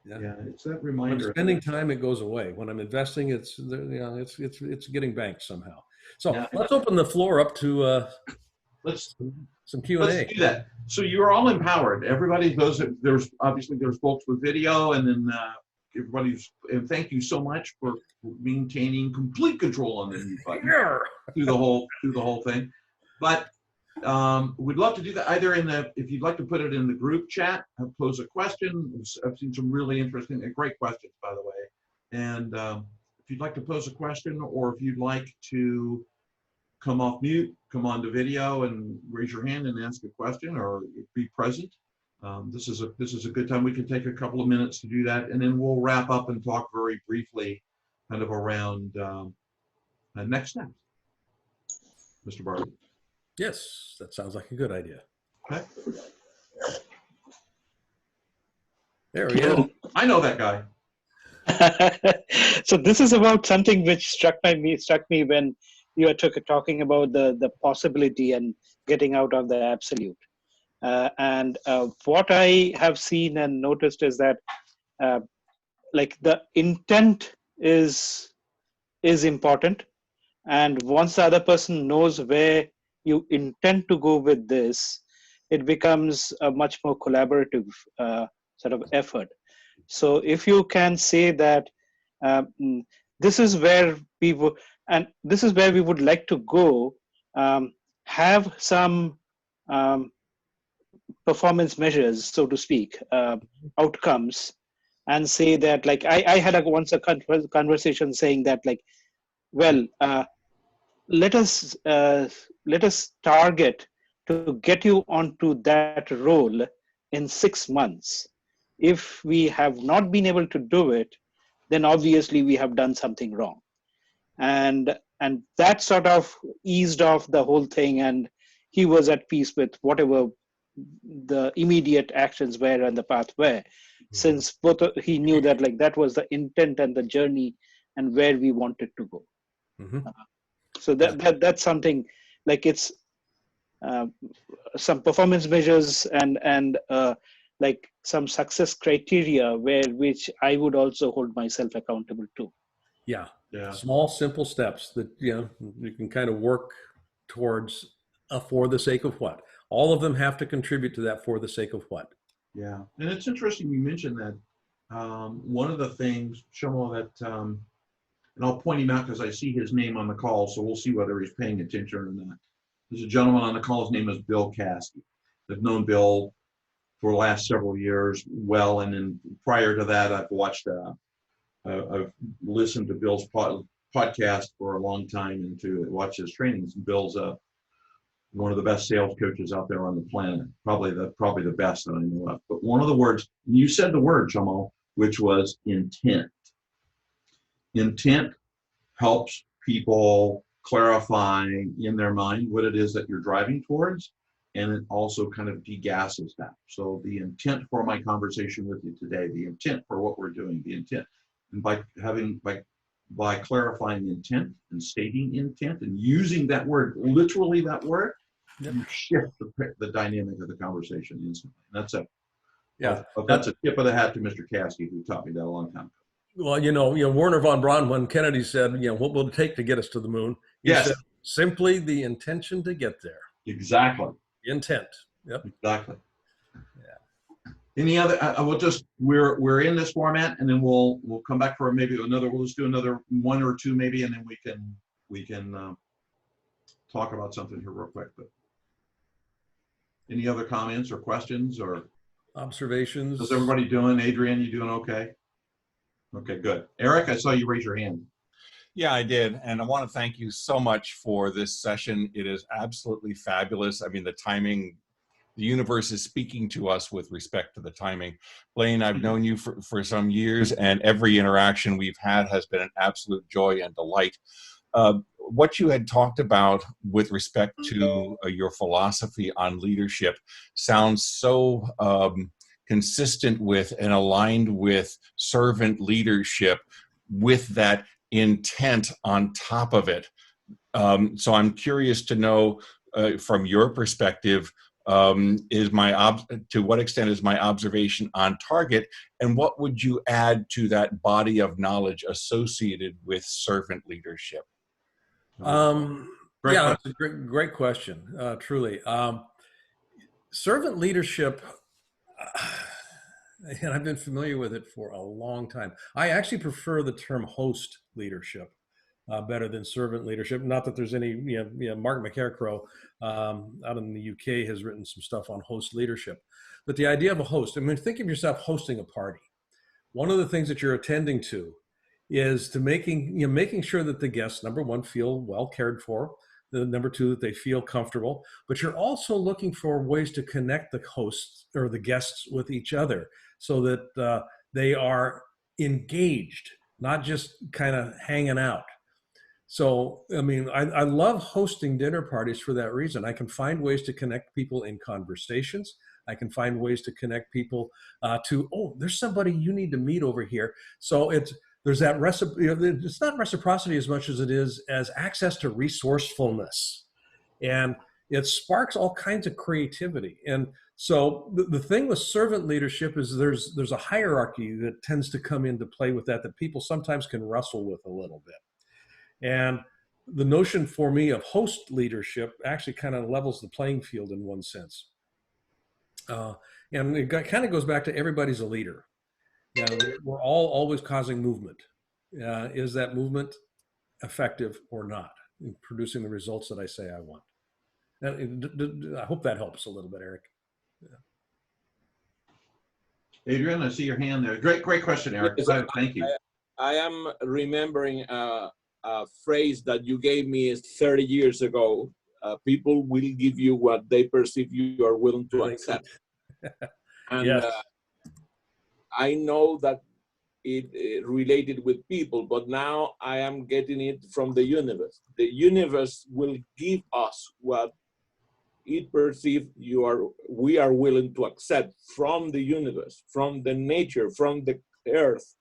Yeah. yeah. It's that When I'm reminder that spending time, it goes away. When I'm investing, it's getting banked somehow. So yeah. let's open the floor up to Let's some Q and let's A. do that. So you're all empowered. Everybody, there's obviously there's folks with video, and then everybody's. And thank you so much for maintaining complete control on the mute button Yeah. through the whole thing. But we'd love to do that either if you'd like to put it in the group chat, pose a question. I've seen some really interesting, great questions, by the way. And if you'd like to pose a question, or if you'd like to come off mute, come on to video and raise your hand and ask a question or be present. This is a good time. We can take a couple of minutes to do that, and then we'll wrap up and talk very briefly kind of around next steps. Mr. Bartley. Yes, that sounds like a good idea. Okay. There we go. I know that guy. So this is about something which struck me when you were talking about the possibility and getting out of the absolute. And what I have seen and noticed is that like the intent is important, and once the other person knows where you intend to go with this, it becomes a much more collaborative sort of effort. So if you can say that um, this is where we would, and this is where we would like to go, have some performance measures, so to speak, outcomes, and say that like I had once a conversation saying that like, well, let us target to get you onto that role in 6 months. If we have not been able to do it, then obviously we have done something wrong. And that sort of eased off the whole thing, and he was at peace with whatever the immediate actions were and the path were, since both he knew that like that was the intent and the journey and where we wanted to go. Mm-hmm. So that's something like it's some performance measures and like some success criteria which I would also hold myself accountable to. Yeah. Yeah. Small, simple steps that, you can kind of work towards for the sake of what? All of them have to contribute to that for the sake of what? Yeah. And it's interesting you mentioned that. One of the things, Shamo, that, and I'll point him out because I see his name on the call, so we'll see whether he's paying attention or not. There's a gentleman on the call, his name is Bill Caskey. I've known Bill for the last several years well, and then prior to that, I've listened to Bill's podcast for a long time and to watch his trainings. Bill's one of the best sales coaches out there on the planet, probably the best that I know of. But one of the words, you said the word, Jamal, which was intent. Intent helps people clarify in their mind what it is that you're driving towards, and it also kind of degasses that. So the intent for my conversation with you today, the intent for what we're doing, the intent, and by clarifying intent and stating intent and using that word, literally that word, Yep. you shift the dynamic of the conversation instantly. And that's it. Yeah. That's a tip of the hat to Mr. Caskey, who taught me that a long time ago. Well, Werner von Braun, when Kennedy said, what will it take to get us to the moon? He Yes. said, simply the intention to get there. Exactly. Intent. Yep. Exactly. Yeah. Any other? We're in this format, and then we'll come back for maybe another. We'll just do another one or two maybe, and then we can talk about something here real quick. But any other comments or questions or observations? How's everybody doing? Adrian, you doing okay? Okay, good. Eric, I saw you raise your hand. Yeah, I did. And I want to thank you so much for this session. It is absolutely fabulous. I mean, the timing, the universe is speaking to us with respect to the timing. Blaine, I've known you for some years, and every interaction we've had has been an absolute joy and delight. What you had talked about with respect to your philosophy on leadership sounds so consistent with and aligned with servant leadership with that intent on top of it. So I'm curious to know from your perspective, to what extent is my observation on target, and what would you add to that body of knowledge associated with servant leadership? That's a great question, truly. Servant leadership, and I've been familiar with it for a long time. I actually prefer the term host leadership better than servant leadership. Not that there's any, Mark McCarcrow out in the UK has written some stuff on host leadership. But the idea of a host, I mean, think of yourself hosting a party. One of the things that you're attending to is to making sure that the guests, number one, feel well cared for, number two, that they feel comfortable, but you're also looking for ways to connect the hosts or the guests with each other so that they are engaged, not just kind of hanging out. So, I mean, I love hosting dinner parties for that reason. I can find ways to connect people in conversations. I can find ways to connect people there's somebody you need to meet over here. So there's that it's not reciprocity as much as it is as access to resourcefulness, and it sparks all kinds of creativity. And so the thing with servant leadership is there's a hierarchy that tends to come into play with that people sometimes can wrestle with a little bit. And the notion for me of host leadership actually kind of levels the playing field in one sense. And it kind of goes back to everybody's a leader. We're all always causing movement. Is that movement effective or not in producing the results that I say I want? I hope that helps a little bit, Eric. Yeah. Adrian, I see your hand there. Great question, Eric. Yes, Thank you. I am remembering a phrase that you gave me 30 years ago. People will give you what they perceive you are willing to accept. And yes. I know that it related with people, but now I am getting it from the universe. The universe will give us what it perceives we are willing to accept from the universe, from the nature, from the earth,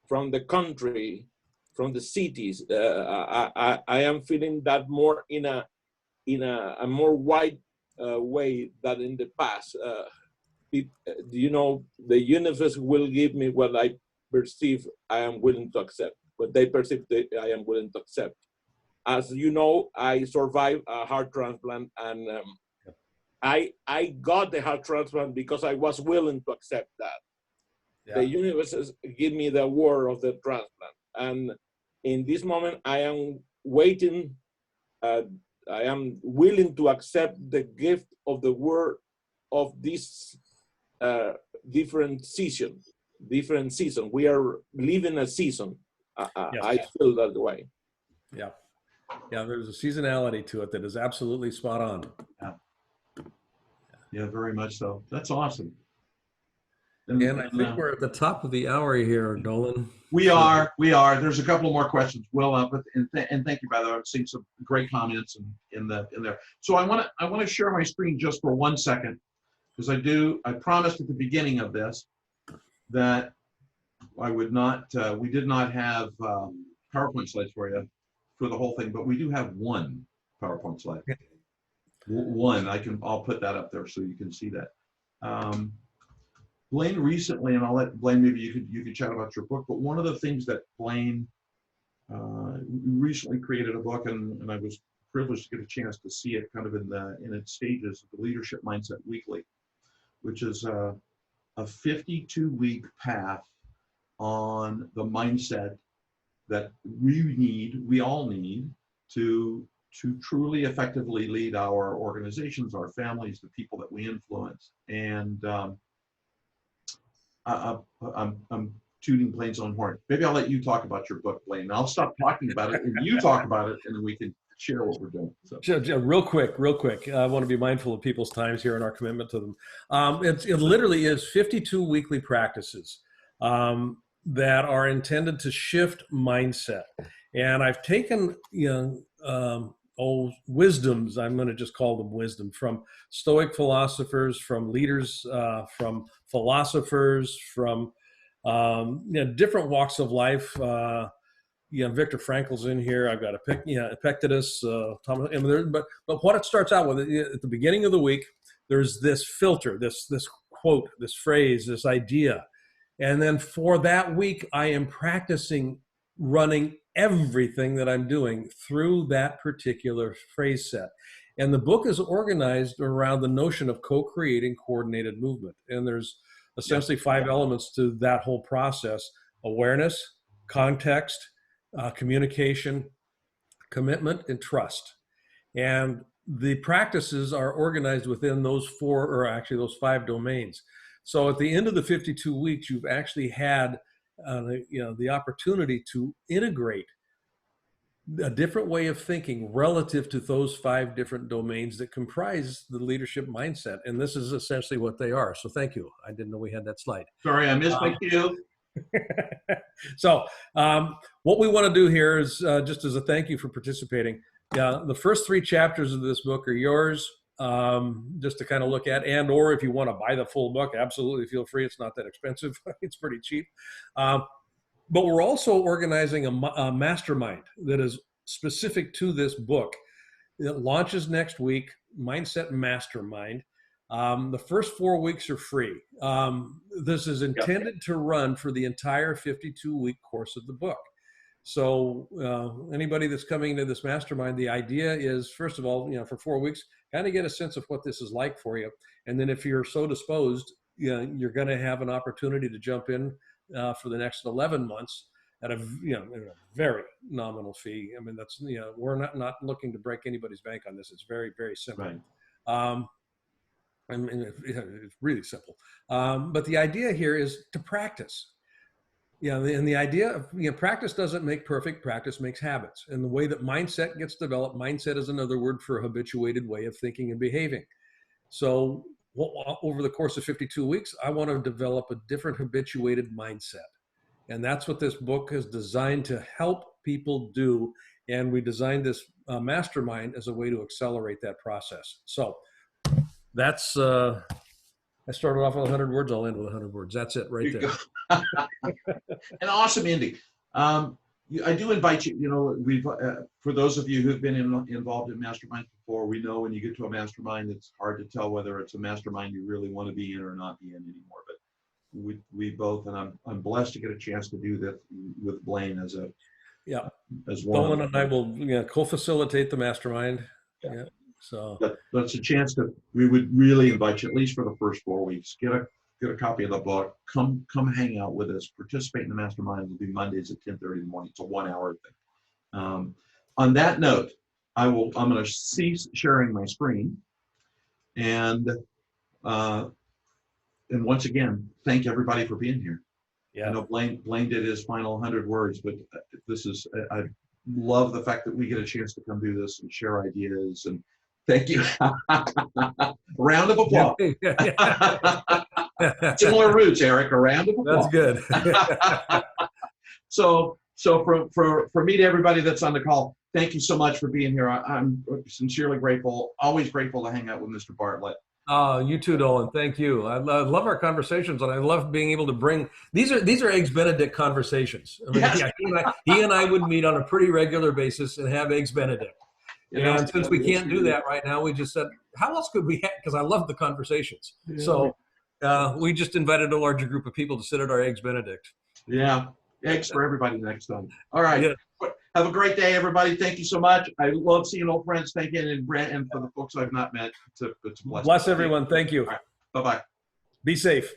from the country, from the cities. I am feeling that more in a more wide way than in the past. you know, the universe will give me what I perceive I am willing to accept, what they perceive that I am willing to accept. As you know, I survived a heart transplant, and I got the heart transplant because I was willing to accept that. Yeah. The universe give me the award of the transplant, and in this moment, I am waiting. I am willing to accept the gift of the word of this different season. Different season. We are living a season. Yes. I feel that way. Yeah. Yeah, there's a seasonality to it that is absolutely spot on. Yeah, very much so. That's awesome. And I think we're at the top of the hour here, Dolan. We are. There's a couple more questions. Well, and thank you, by the way. I've seen some great comments in there. So I want to share my screen just for 1 second, because I promised at the beginning of this that I would not. We did not have PowerPoint slides for you for the whole thing, but we do have one PowerPoint slide. One. I'll put that up there so you can see that. Blaine recently, and I'll let Blaine, maybe you could chat about your book, but one of the things that Blaine recently created a book, and I was privileged to get a chance to see it kind of in its stages, the Leadership Mindset Weekly, which is a 52-week path on the mindset that we all need to truly effectively lead our organizations, our families, the people that we influence. And I'm tooting Blaine's own horn. Maybe I'll let you talk about your book, Blaine. I'll stop talking about it and you talk about it, and then we can share what we're doing. So. Real quick. I want to be mindful of people's times here and our commitment to them. It literally is 52 weekly practices that are intended to shift mindset. And I've taken, wisdoms, I'm going to just call them wisdom, from Stoic philosophers, from leaders, from philosophers, from different walks of life. Viktor Frankl's in here. I've got Epictetus, Thomas. But what it starts out with at the beginning of the week, there's this filter, this quote, this phrase, this idea, and then for that week, I am practicing running everything that I'm doing through that particular phrase set. And the book is organized around the notion of co-creating coordinated movement. And there's essentially 5 elements to that whole process: awareness, context, communication, commitment, and trust. And the practices are organized within those 5 domains. So at the end of the 52 weeks, you've actually had the opportunity to integrate a different way of thinking relative to those 5 different domains that comprise the leadership mindset. And this is essentially what they are. So thank you. I didn't know we had that slide. Sorry, I missed my cue. So what we want to do here is just as a thank you for participating. The first 3 chapters of this book are yours, just to kind of look at, or if you want to buy the full book, absolutely feel free. It's not that expensive. It's pretty cheap. But we're also organizing a mastermind that is specific to this book. It launches next week, Mindset Mastermind. The first 4 weeks are free. This is intended to run for the entire 52-week course of the book. So anybody that's coming into this mastermind, the idea is, first of all, for 4 weeks, kind of get a sense of what this is like for you. And then if you're so disposed, you're going to have an opportunity to jump in for the next 11 months at a very nominal fee. I mean, that's, we're not looking to break anybody's bank on this. It's very, very simple. Right. I mean, it's really simple. But the idea here is to practice. And the idea of, practice doesn't make perfect, practice makes habits. And the way that mindset gets developed, mindset is another word for a habituated way of thinking and behaving. So over the course of 52 weeks, I want to develop a different habituated mindset. And that's what this book is designed to help people do. And we designed this mastermind as a way to accelerate that process. So that's, I started off with 100 words, I'll end with 100 words. That's it right there. An awesome ending. I do invite you, you know, for those of you who've been involved in masterminds before, we know when you get to a mastermind, it's hard to tell whether it's a mastermind you really want to be in or not be in anymore. But we both, and I'm blessed to get a chance to do that with Blaine as Yeah. one. Dolan and I will co-facilitate the mastermind. Yeah. So that's a chance that we would really invite you, at least for the first 4 weeks. Get a copy of the book. Come hang out with us. Participate in the mastermind. It'll be Mondays at 10:30 in the morning. It's a 1 hour thing. On that note, I'm going to cease sharing my screen, and once again, thank everybody for being here. yeah. I know Blaine did his final 100 words, but I love the fact that we get a chance to come do this and share ideas, and thank you. Round of applause. Similar roots, Eric. A round of applause. That's good. So for me to everybody that's on the call, thank you so much for being here. I'm sincerely grateful. Always grateful to hang out with Mr. Bartlett. You too, Dolan. Thank you. I love our conversations, and I love being able to bring these are Eggs Benedict conversations. I mean, Yes. yeah, he and I would meet on a pretty regular basis and have Eggs Benedict. And since we can't do that right now, we just said, how else could we have? Because I love the conversations. Yeah. So we just invited a larger group of people to sit at our Eggs Benedict. Yeah, eggs for everybody next time. All right. Yeah. Have a great day, everybody. Thank you so much. I love seeing old friends. Thank you. And Brent, and for the folks I've not met, it's a blessing. Bless everyone. Thank you. All right. Bye-bye. Be safe.